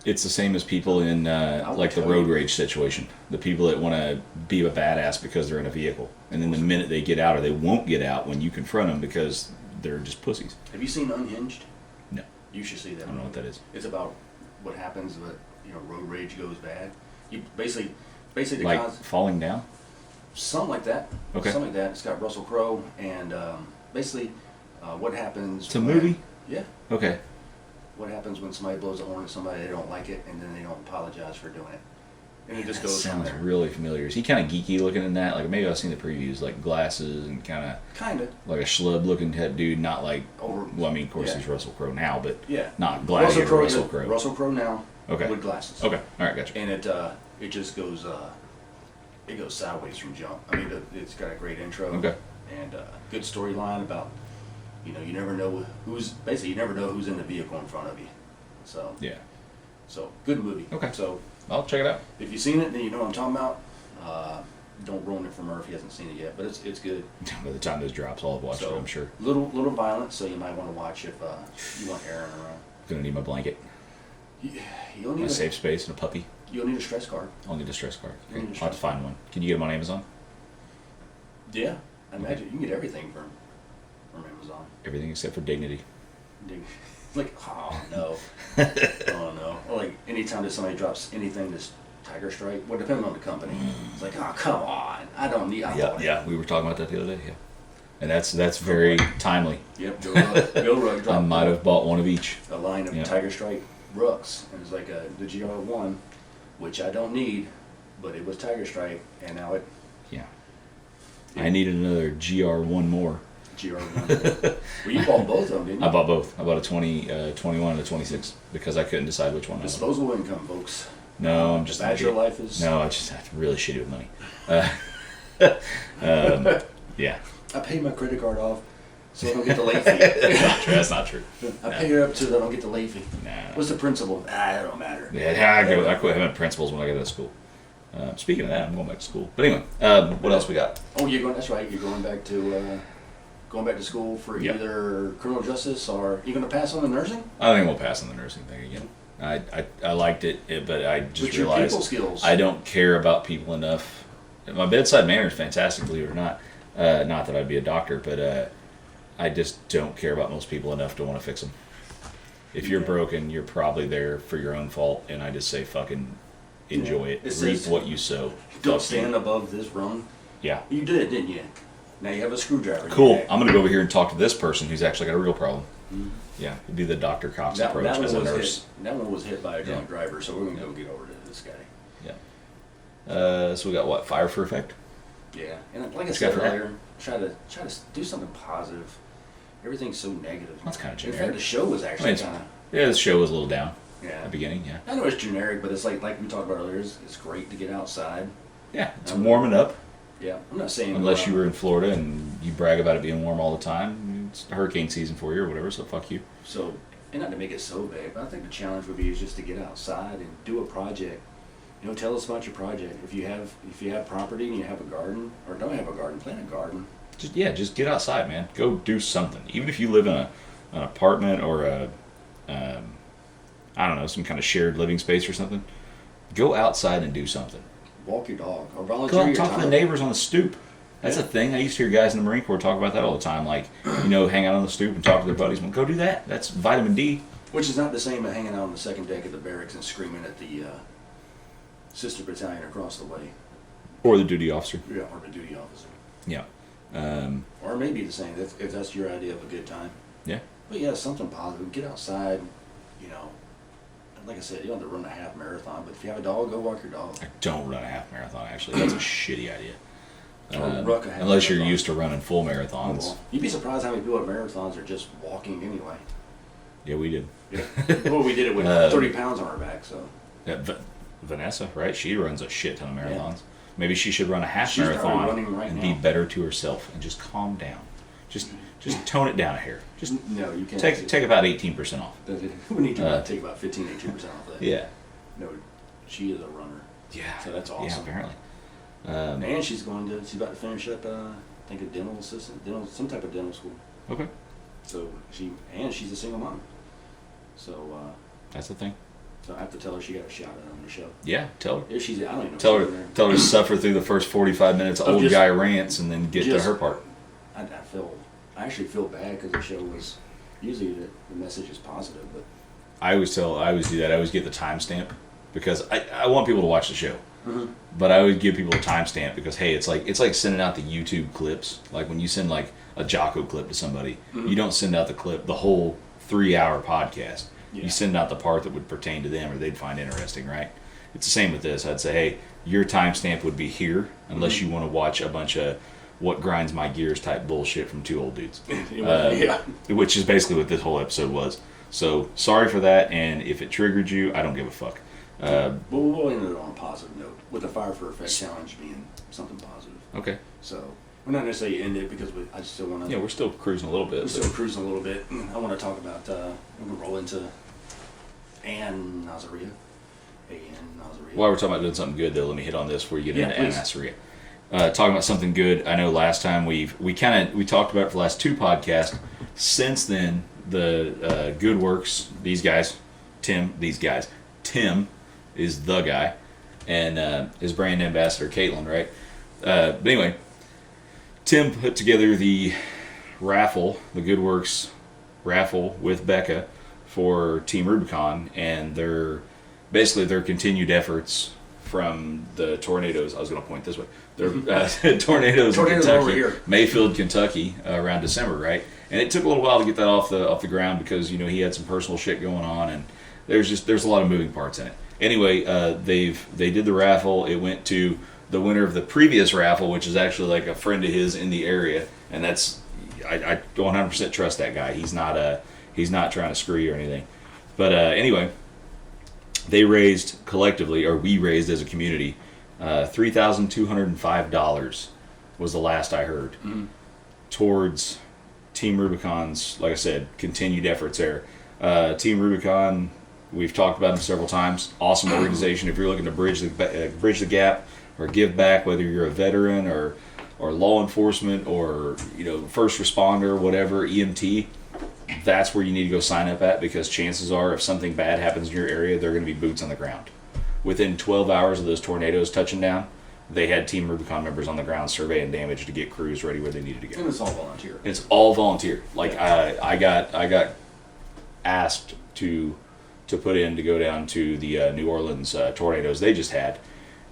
It's the same as people in will like the tell road you. rage situation. The people that want to be a badass because they're in a vehicle, and then the minute they get out, or they won't get out when you confront them because they're just pussies. Have you seen Unhinged? No, You should see that. I don't know what that is. It's about what happens when road rage goes bad. You basically the Like concept. falling down. Something like that. Okay. Something like that. It's got Russell Crowe and basically what happens. It's a when- movie. Yeah. Okay. What happens when somebody blows a horn at somebody, they don't like it, and then they don't apologize for doing it. And it just That goes from sounds there. really familiar. Is he kind of geeky looking in that? Like maybe I've seen the previews, like glasses and kind of Kind of. like a schlub looking type dude. Not like. Over. Well, I mean, of course Yeah. he's Russell Crowe now, but Yeah. not Gladiator Russell Crowe. Russell Crowe now. Okay. With glasses. Okay. All right. Gotcha. And it just goes it goes sideways from jump. I mean, it's got a great intro. Okay. And good storyline about you never know you never know who's in the vehicle in front of you. So Yeah. good movie. Okay. So I'll check it out. if you've seen it, then you know what I'm talking about. Don't ruin it for Murph. He hasn't seen it yet, but it's good. By the time this drops, I'll have watched it. I'm sure. Little violent, so you might want to watch if you want Aaron around. Gonna need my blanket, You'll need my safe space, and a puppy. You'll need a stress card. I'll need a stress card. You'll Okay. need a I'll have to stress find one. Can you get them on Amazon? Yeah, I imagine you can get everything from Amazon. Everything except for dignity. It's like, oh no, oh no. Or like anytime that somebody drops anything that's Tiger Stripe, well, depending on the company, it's like, oh come on, I don't need. Yeah. We were talking about that the other day. Yeah. And that's very timely. Yep, Bill Rugg I dropped might have bought one of each. a line of Yeah. Tiger Stripe Rucks, and it's like the GR1, which I don't need, but it was Tiger Stripe, and now it Yeah. I needed another GR1 more. GR1. Well, you bought both of them, didn't you? I bought both. I bought a 21 and a 26 because I couldn't decide which one. I wanted. Disposable income, folks. No, I'm just The bachelor life is. No, I'm really shitty with money. Yeah. I pay my credit card off, so I don't get the late fee. That's not true. I pay her up so I don't get the late fee. Nah. What's the principle? It don't matter. Yeah, I quit having principles when I got out of school. Speaking of that, I'm going back to school. But anyway, what else we got? Oh, you're going. That's right. You're going back to school for Yep. either criminal justice or you going to pass on the nursing? I think we'll pass on the nursing thing again. I liked it, but I just But your realized people skills. I don't care about people enough. My bedside manner is fantastic, believe it or not. Not that I'd be a doctor, but I just don't care about most people enough to want to fix them. If you're broken, you're probably there for your own fault, and I just say fucking enjoy it. Reap what you sow. Don't stand above this rung. Yeah. You did, didn't you? Now you have a screwdriver. Cool. I'm going to go over here and talk to this person who's actually got a real problem. Mm-hmm. Yeah, it'd be the Dr. Cox approach as a nurse. That one was hit by a drunk driver, so we're going to go get over to this guy. Yeah. So we got what? Fire for effect? Yeah. And like I said earlier, try to do something positive. Everything's so negative. That's kind of generic. In fact, the show was actually kind of... Yeah, the show was a little down. Yeah. At the beginning, yeah. I know it's generic, but it's like we talked about earlier, it's great to get outside. Yeah, it's warming up. Yeah, I'm not saying... Unless you were in Florida and you brag about it being warm all the time. It's hurricane season for you or whatever, so fuck you. So, and not to make it so big, but I think the challenge would be is just to get outside and do a project. You know, tell us about your project. If you have property and you have a garden, or don't have a garden, plant a garden. Just get outside, man. Go do something. Even if you live in an apartment or I don't know, some kind of shared living space or something, go outside and do something. Walk your dog or volunteer go your talk time. to the neighbors on the stoop. That's a thing. I used to hear guys in the Marine Corps talk about that all the time. Like, hang out on the stoop and talk to their buddies. Well, go do that. That's vitamin D. Which is not the same as hanging out on the second deck of the barracks and screaming at the sister battalion across the way. Or the duty officer. Yeah, or the duty officer. Yeah. Or maybe the same, if that's your idea of a good time. Yeah. But yeah, something positive. Get outside, Like I said, you don't have to run a half marathon, but if you have a dog, go walk your dog. I don't run a half marathon, actually. That's a shitty idea. Unless you're used to running full marathons. Well, you'd be surprised how many people at marathons are just walking anyway. Yeah, we did. Yeah. Well, we did it with 30 pounds on our back, so. Yeah, Vanessa, right? She runs a shit ton of marathons. Yeah. Maybe she should run a half marathon and be better to herself and just calm down. Just tone it down a hair. Just no, you can't. Take about 18% off. We need to take about 18% off that. Yeah. No, she is a runner. Yeah. So that's awesome. Yeah, apparently. And she's about to finish up, I think, a dental assistant, some type of dental school. Okay. So she's a single mom. So that's the thing. So I have to tell her she got a shout out on the show. Yeah, tell her. If she's, I don't even know. Tell her to suffer through the first 45 minutes of old guy rants and then get to her part. I actually feel bad because the show was usually the message is positive, but I always do that. I always get the timestamp because I want people to watch the show. Mm-hmm. But I always give people a timestamp because hey, it's like sending out the YouTube clips. Like when you send like a Jocko clip to somebody, mm-hmm. you don't send out the whole 3-hour podcast. Yeah. You send out the part that would pertain to them or they'd find interesting, right? It's the same with this. I'd say, hey, your timestamp would be here unless mm-hmm. you want to watch a bunch of what grinds my gears type bullshit from two old dudes. Yeah. Which is basically what this whole episode was. So sorry for that, and if it triggered you, I don't give a fuck. But we'll end it on a positive note with the Fire for Effect challenge being something positive. Okay. So we're not necessarily end it because I just still want to. Yeah, we're still cruising a little bit. We're still cruising a little bit. I want to talk about. We're gonna roll into Ann Nazaria. While we're talking about doing something good, though, let me hit on this before you get into Ann Nazaria. Talking about something good. I know last time we talked about it for the last 2 podcasts. Since then, the Good Works, Tim is the guy, and his brand ambassador Caitlin, right? But anyway, Tim put together the raffle, the Good Works raffle with Becca for Team Rubicon, and their continued efforts from the tornadoes. I was going to point this way. Tornadoes in Kentucky, over here. Mayfield, Kentucky, around December, right? And it took a little while to get that off the ground because he had some personal shit going on, and there's a lot of moving parts in it. Anyway, they did the raffle. It went to the winner of the previous raffle, which is actually like a friend of his in the area, and that's I 100% trust that guy. He's not trying to screw you or anything. But anyway, they raised collectively, or we raised as a community, $3,205 was the last I heard, towards Team Rubicon's, like I said, continued efforts there. Team Rubicon, we've talked about them several times. Awesome organization. If you're looking to bridge the gap or give back, whether you're a veteran or law enforcement or first responder, whatever, EMT, that's where you need to go sign up at, because chances are if something bad happens in your area, they're going to be boots on the ground. Within 12 hours of those tornadoes touching down, they had Team Rubicon members on the ground surveying damage to get crews ready where they needed to go. And it's all volunteer. It's all volunteer. Like I got asked to put in to go down to the New Orleans tornadoes they just had,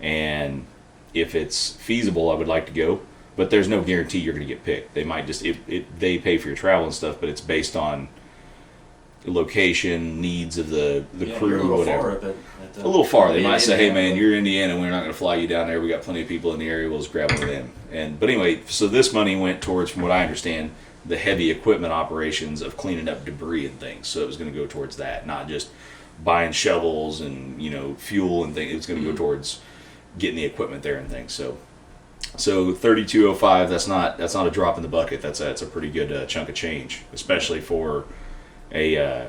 and if it's feasible, I would like to go. But there's no guarantee you're going to get picked. They might just they pay for your travel and stuff, but it's based on location, needs of the crew, whatever. A little far. They might say, "Hey, man, you're Indiana. We're not going to fly you down there. We got plenty of people in the area. We'll just grab one of them." But anyway, so this money went towards, from what I understand, the heavy equipment operations of cleaning up debris and things. So it was going to go towards that, not just buying shovels and fuel and things. It was going to go towards getting the equipment there and things. So 3205. That's not a drop in the bucket. That's a pretty good chunk of change, especially for a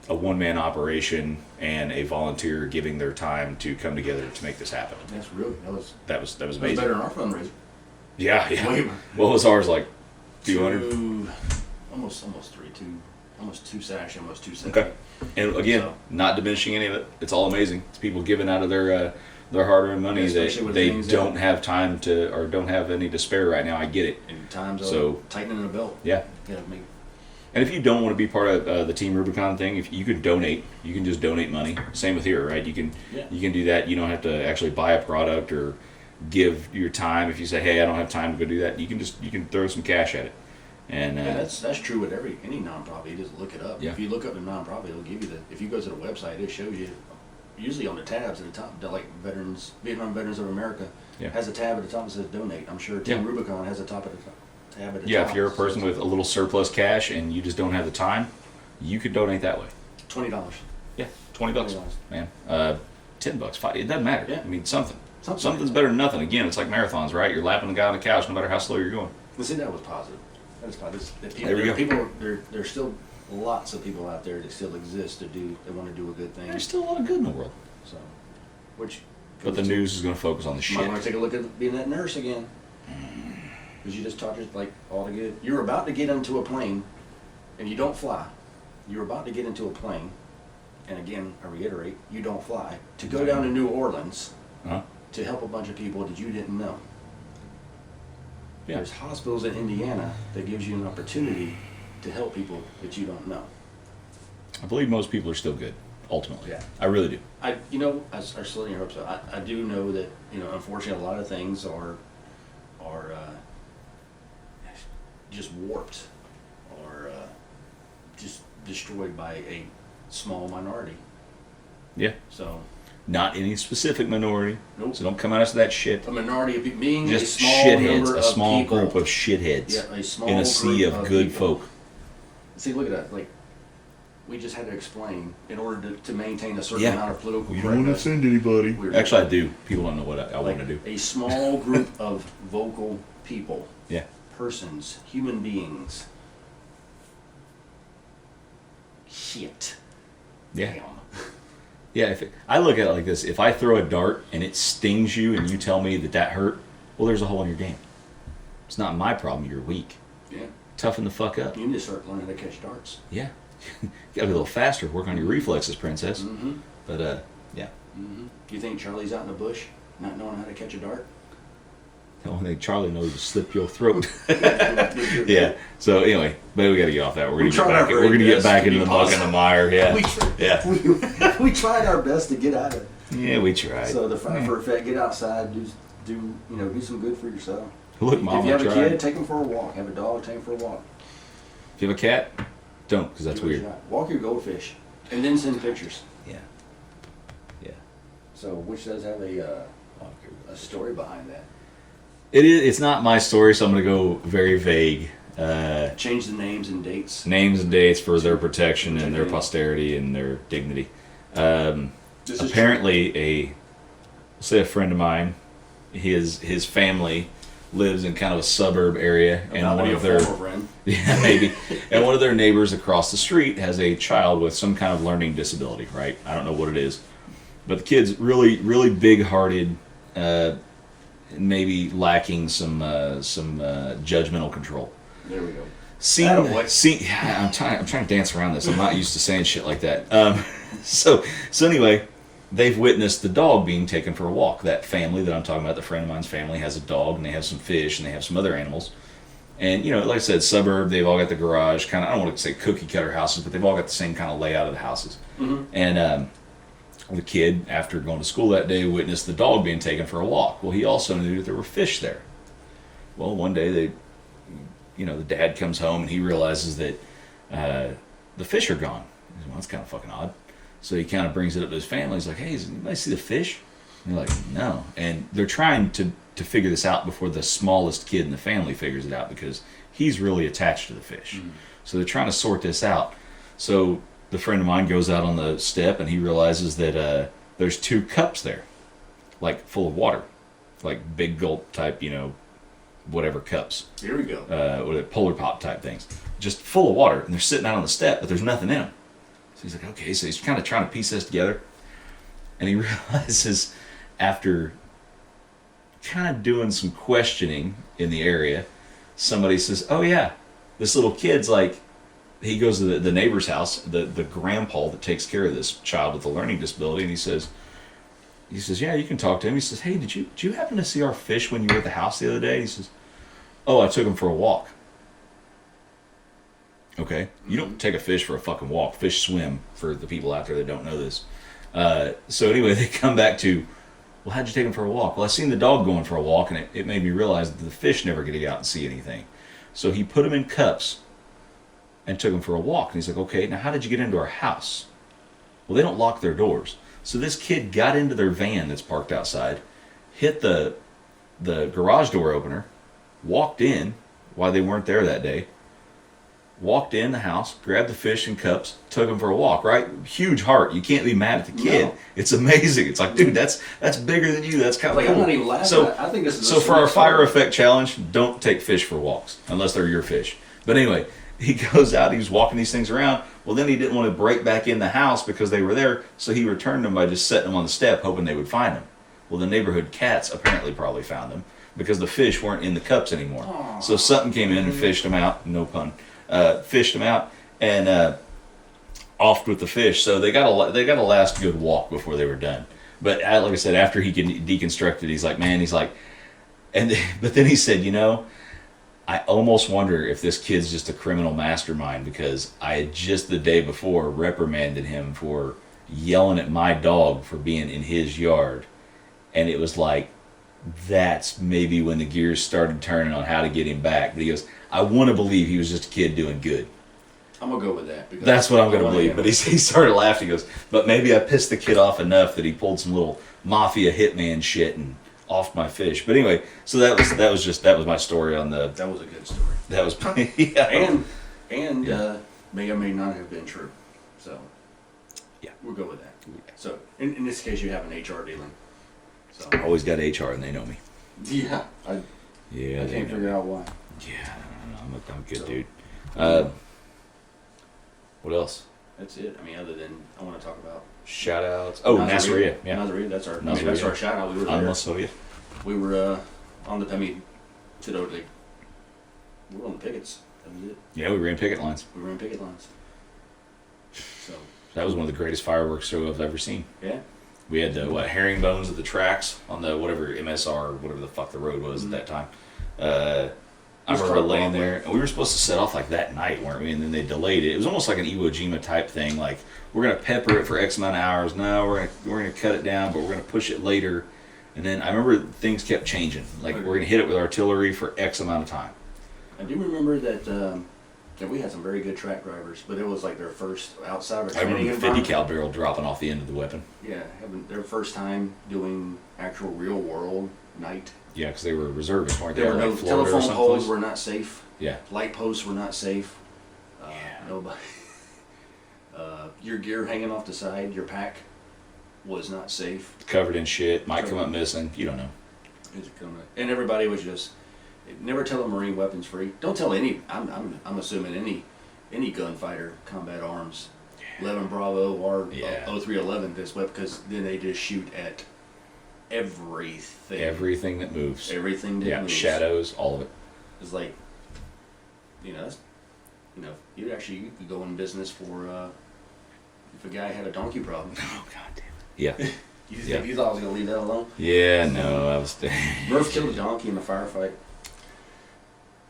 one-man operation and a volunteer giving their time to come together to make this happen. That was amazing. Better than our fundraiser. Yeah. What was ours like? 200. Almost 270, almost 270. Okay. And again, not diminishing any of it. It's all amazing. It's people giving out of their hard-earned money that they don't have time to, or don't have any to spare right now. I get it. And times so tightening the belt. Yeah. And if you don't want to be part of the Team Rubicon thing, if you can donate, you can just donate money. Same with here, right? You can do that. You don't have to actually buy a product or give your time. If you say, "Hey, I don't have time to go do that," you can throw some cash at it. And that's true with any nonprofit. You just look it up. Yeah. If you look up a nonprofit, it'll give you if you go to the website, it shows you. Usually on the tabs at the top, like Vietnam Veterans of America has a tab at the top that says donate. I'm sure Team Rubicon has a tab at the top. If you're a person with a little surplus cash and you just don't have the time, you could donate that way. $20. Yeah, $20, man. $10, $5. It doesn't matter. Yeah. I mean, something's better than nothing. Again, it's like marathons, right? You're lapping the guy on the couch, no matter how slow you're going. See, that was positive. That is positive. There we go. There's still lots of people out there that still exist that want to do a good thing. There's still a lot of good in the world. So, but the news is going to focus on the shit. Might want to take a look at being that nurse again. Because you just taught us all to get. You're about to get into a plane, and you don't fly. You're about to get into a plane, and again, I reiterate, you don't fly to go down to New Orleans to help a bunch of people that you didn't know. Yeah. There's hospitals in Indiana that gives you an opportunity to help people that you don't know. I believe most people are still good, ultimately. Yeah. I really do. I certainly hope so. I do know that, unfortunately a lot of things are just warped or just destroyed by a small minority. Yeah. So. Not any specific minority. Nope. So don't come at us with that shit. A minority of people, being just a small shitheads, number a small of people. group of shitheads. Yeah, a small in a sea of good people. folk. See, look at that. We just had to explain in order to maintain a certain amount of political correctness. You don't want to offend anybody. Actually, I do. People don't know what I want to do. A small group of vocal people. Yeah. Persons, human beings. Shit. Yeah. Damn. Yeah, I look at it like this. If I throw a dart and it stings you and you tell me that hurt, well, there's a hole in your game. It's not my problem. You're weak. Yeah. Toughen the fuck up. You need to start learning to catch darts. Yeah. You gotta be a little faster. Work on your reflexes, princess. Mm-hmm. But, yeah. Mm-hmm. Do you think Charlie's out in the bush not knowing how to catch a dart? The only thing Charlie knows is slip your throat. Yeah. So anyway, but we got to get off that. We're gonna get back into the muck and the mire. Yeah. We tried our best to get out of it. Yeah, we tried. So the fight for effect, get outside, do some good for yourself. Look, Mom, if you have a kid, take them for a walk. Have a dog, take them for a walk. If you have a cat, don't, because that's weird. Walk your goldfish, and then send pictures. Yeah. Yeah. So, which does have a story behind that. It's not my story, so I'm going to go very vague. Change the names and dates. Names and dates for their protection and their posterity and their dignity. Apparently, a friend of mine, his family lives in kind of a suburb area, and one of their and one of their neighbors across the street has a child with some kind of learning disability. Right? I don't know what it is, but the kid's really, really big-hearted. Maybe lacking some judgmental control. There we go. I'm trying to dance around this. I'm not used to saying shit like that. So anyway, they've witnessed the dog being taken for a walk. That family that I'm talking about, the friend of mine's family, has a dog, and they have some fish, and they have some other animals. And, you know, like I said, suburb, they've all got the garage, kind of, I don't want to say cookie cutter houses, but they've all got the same kind of layout of the houses. Mm-hmm. And the kid, after going to school that day, witnessed the dog being taken for a walk. Well, he also knew that there were fish there. Well, one day the dad comes home and he realizes that the fish are gone. He says, well, that's kind of fucking odd. So he kind of brings it up to his family. He's like, hey, does anybody see the fish? And they're like, no. And they're trying to figure this out before the smallest kid in the family figures it out, because he's really attached to the fish. Mm-hmm. So they're trying to sort this out. So the friend of mine goes out on the step and he realizes that there's 2 cups there, like full of water, like big gulp type, whatever cups. Here we go. What Polar Pop type things, just full of water, and they're sitting out on the step, but there's nothing in them. So he's like, okay, so he's kind of trying to piece this together, and he realizes after kind of doing some questioning in the area, somebody says, oh yeah, this little kid's like, he goes to the neighbor's house, the grandpa that takes care of this child with a learning disability, and he says, yeah, you can talk to him. He says, hey, did you happen to see our fish when you were at the house the other day? He says, oh, I took him for a walk. Okay, you don't take a fish for a fucking walk. Fish swim, for the people out there that don't know this. So anyway, they come back to, well, how'd you take him for a walk? Well, I seen the dog going for a walk, and it made me realize that the fish never get to get out and see anything. So he put him in cups and took him for a walk. And he's like, okay, now how did you get into our house? Well, they don't lock their doors. So this kid got into their van that's parked outside, hit the garage door opener, walked in while they weren't there that day, walked in the house, grabbed the fish and cups, took him for a walk, right? Huge heart. You can't be mad at the kid. No. It's amazing. It's like, dude, that's bigger than you. That's kind of like, cool. I'm not even laughing. So, I think this is so for our fire effect challenge, don't take fish for walks unless they're your fish. But anyway, he goes out, he's walking these things around. Well, then he didn't want to break back in the house because they were there, so he returned them by just setting them on the step, hoping they would find him. Well, the neighborhood cats apparently probably found them because the fish weren't in the cups anymore. Aww. So something came in and fished them out, no pun, fished them out and offed with the fish. So they got a last good walk before they were done. But like I said, after he deconstructed, he's like, but then he said, I almost wonder if this kid's just a criminal mastermind, because I had just the day before reprimanded him for yelling at my dog for being in his yard. And it was like, that's maybe when the gears started turning on how to get him back. But he goes, I want to believe he was just a kid doing good. I'm going to go with that. That's what I'm going to believe. But he started laughing. He goes, but maybe I pissed the kid off enough that he pulled some little mafia hitman shit and off my fish. But anyway, so that was my story on the. That was a good story. That was yeah. And may or may not have been true. So yeah, we'll go with that. Yeah. So in this case, you have an HR dealing. So I always got HR, and they know me. Yeah. I can't figure out why. Yeah, I'm a good dude. What else? That's it. I mean, other than I want to talk about shout outs. Oh, Nasseria. Yeah. Nasseria, that's our shout out. We were there. We were on the, today, we were on the pickets. That was it. Yeah, we ran picket lines. So that was one of the greatest fireworks show I've ever seen. Yeah. We had the herringbones at the tracks on the whatever MSR, whatever the fuck the road was at that time. I remember laying there, and we were supposed to set off like that night, weren't we? And then they delayed it. It was almost like an Iwo Jima type thing. Like, we're gonna pepper it for X amount of hours. No, we're gonna cut it down, but we're gonna push it later. And then I remember things kept changing. Like, we're gonna hit it with artillery for X amount of time. I do remember that we had some very good track drivers, but it was like their first outside of training. I remember the 50 cal barrel dropping off the end of the weapon. Yeah, having their first time doing actual real world night. Yeah, because they were reservists, weren't they? There were no telephone poles were not safe. Yeah. Light posts were not safe. Nobody. Your gear hanging off the side, your pack was not safe. Covered in shit, might come up missing. You don't know. And everybody was just never tell a Marine weapons free. Don't tell any. I'm assuming any gunfighter combat arms. 11 Bravo or 0311 this weapon, because then they just shoot at everything. Everything that moves. Everything that moves. Shadows, all of it. It's like, you could go in business for if a guy had a donkey problem. Oh, God damn it. Yeah. You thought I was going to leave that alone? Yeah, no, I was... Murph killed a donkey in a firefight.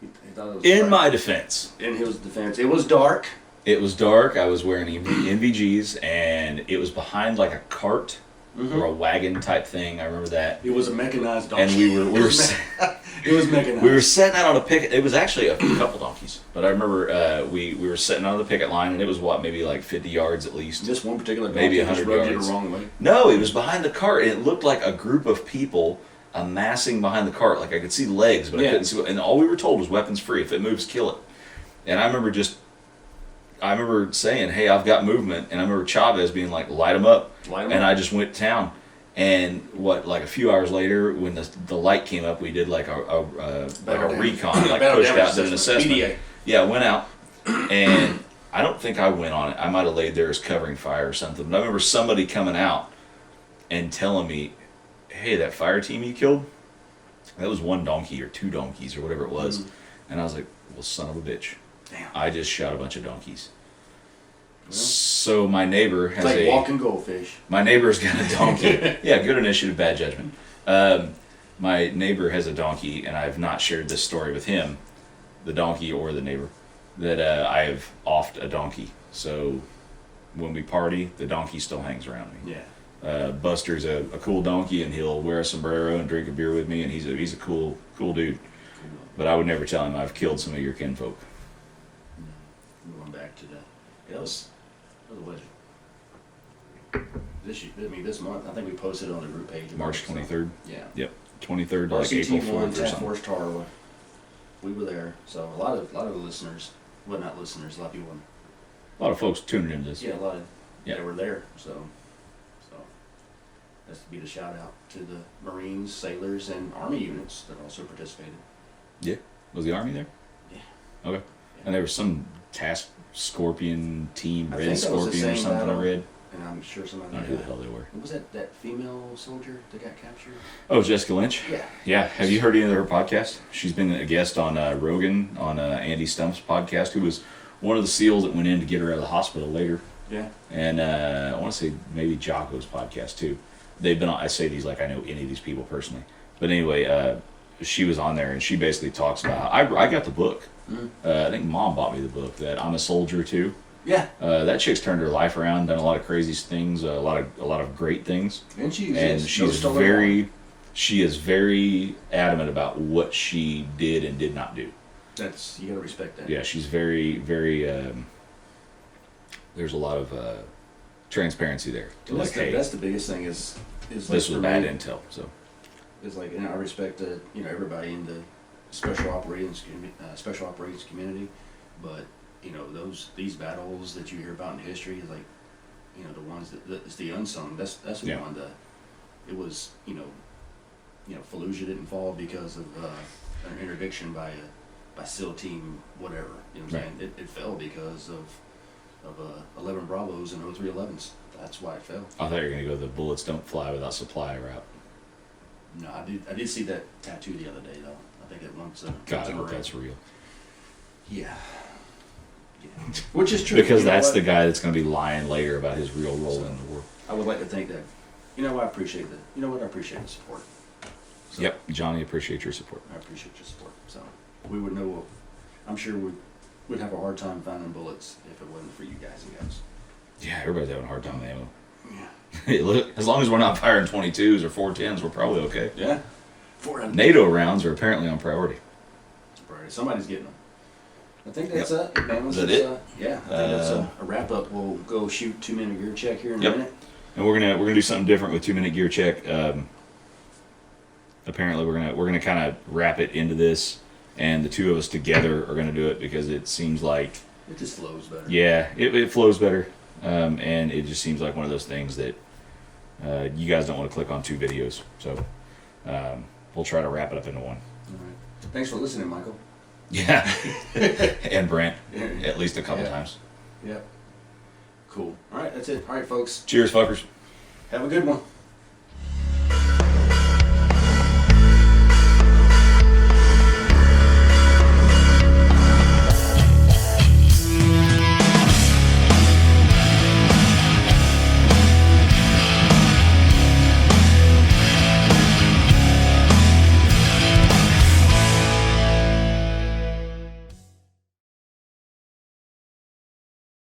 He thought it was In my defense. In his defense. It was dark. It was dark. I was wearing NVGs, and it was behind like a cart or a wagon type thing. I remember that. It was a mechanized donkey. And we were it was mechanized. We were setting out on a picket. It was actually a couple donkeys, but I remember we were setting out on the picket line, and it was maybe like 50 yards at least. This one particular donkey maybe just 100 rubbed yards. you the wrong way. No, it was behind the cart, and it looked like a group of people amassing behind the cart. Like I could see legs, but I couldn't see. And all we were told was weapons free. If it moves, kill it. And I remember saying, "Hey, I've got movement," and I remember Chavez being like, "Light them up," and I just went to town. And like a few hours later, when the light came up, we did like a recon, like pushed out, did an assessment. BDA. Yeah, went out, and I don't think I went on it. I might have laid there as covering fire or something. But I remember somebody coming out and telling me, "Hey, that fire team you killed, that was one donkey or two donkeys or whatever it was." Mm-hmm. And I was like, "Well, son of a bitch. Damn. I just shot a bunch of donkeys." Well, so my neighbor has like walking goldfish. My neighbor's got a donkey. Yeah, good initiative, bad judgment. My neighbor has a donkey, and I have not shared this story with him, the donkey or the neighbor, that I have offed a donkey. So when we party, the donkey still hangs around me. Yeah. Buster's a cool donkey, and he'll wear a sombrero and drink a beer with me, and he's a cool dude. But I would never tell him I've killed some of your kinfolk. Going back to that. That was this month. I think we posted on the group page. March 23rd. Yeah. Yep. 23rd, like April 4th or something. Force Tarawa. We were there, so a lot of the listeners, well, not listeners, a lot of people. A lot of folks tuning into this. Yeah, a lot of they were there. So that's to be the shout out to the Marines, sailors, and Army units that also participated. Yeah. Was the Army there? Yeah. Okay. Yeah. And there was some task Scorpion team, I Red think Scorpion or something battle, I read. And I'm sure somebody. I don't know who the hell they were. Was that female soldier that got captured? Oh, Jessica Lynch? Yeah. Yeah. Have you heard any of her podcast? She's been a guest on Rogan, on Andy Stump's podcast, who was one of the SEALs that went in to get her out of the hospital later. Yeah. And I want to say maybe Jocko's podcast too. They've been on, I say these like I know any of these people personally. But anyway, she was on there, and she basically talks about, I got the book. I think Mom bought me the book, that I'm a Soldier Too. Yeah. That chick's turned her life around, done a lot of crazy things, a lot of great things. And she is very adamant about what she did and did not do. You gotta respect that. Yeah, she's very, very. There's a lot of transparency there. That's the biggest thing is this like was bad intel, so. It's like, I respect everybody in the special operations community, but these battles that you hear about in history is like, the ones that it's the unsung. That's the one that it was. Fallujah didn't fall because of an interdiction by SEAL team whatever. You know what I'm saying? It fell because of 11 Bravos and 0311s. That's why it fell. I thought you were gonna go the bullets don't fly without supply route. No, I did see that tattoo the other day though. I think it once. God, I hope that's real. Yeah. Which is true. Because that's the guy that's going to be lying later about his real role in the war. I would like to think that. I appreciate that. I appreciate the support. So, yep, Johnny, appreciate your support. I appreciate your support. So we would know. I'm sure we'd have a hard time finding bullets if it wasn't for you guys and gals. Yeah, everybody's having a hard time with ammo. Yeah. As long as we're not firing 22s or 410s, we're probably okay. Yeah. NATO rounds are apparently on priority. Somebody's getting them. I think that's it. Is that it? Yeah, I think that's a wrap up. We'll go shoot 2-minute gear check here in a minute. And we're gonna do something different with 2-minute gear check. Apparently, we're gonna kind of wrap it into this, and the two of us together are gonna do it because it seems like it just flows better. Yeah, it flows better, and it just seems like one of those things that you guys don't want to click on 2 videos. So we'll try to wrap it up into one. All right. Thanks for listening, Michael. Yeah, and Brant, at least a couple times. Yep. Cool. All right, that's it. All right, folks. Cheers, fuckers. Have a good one.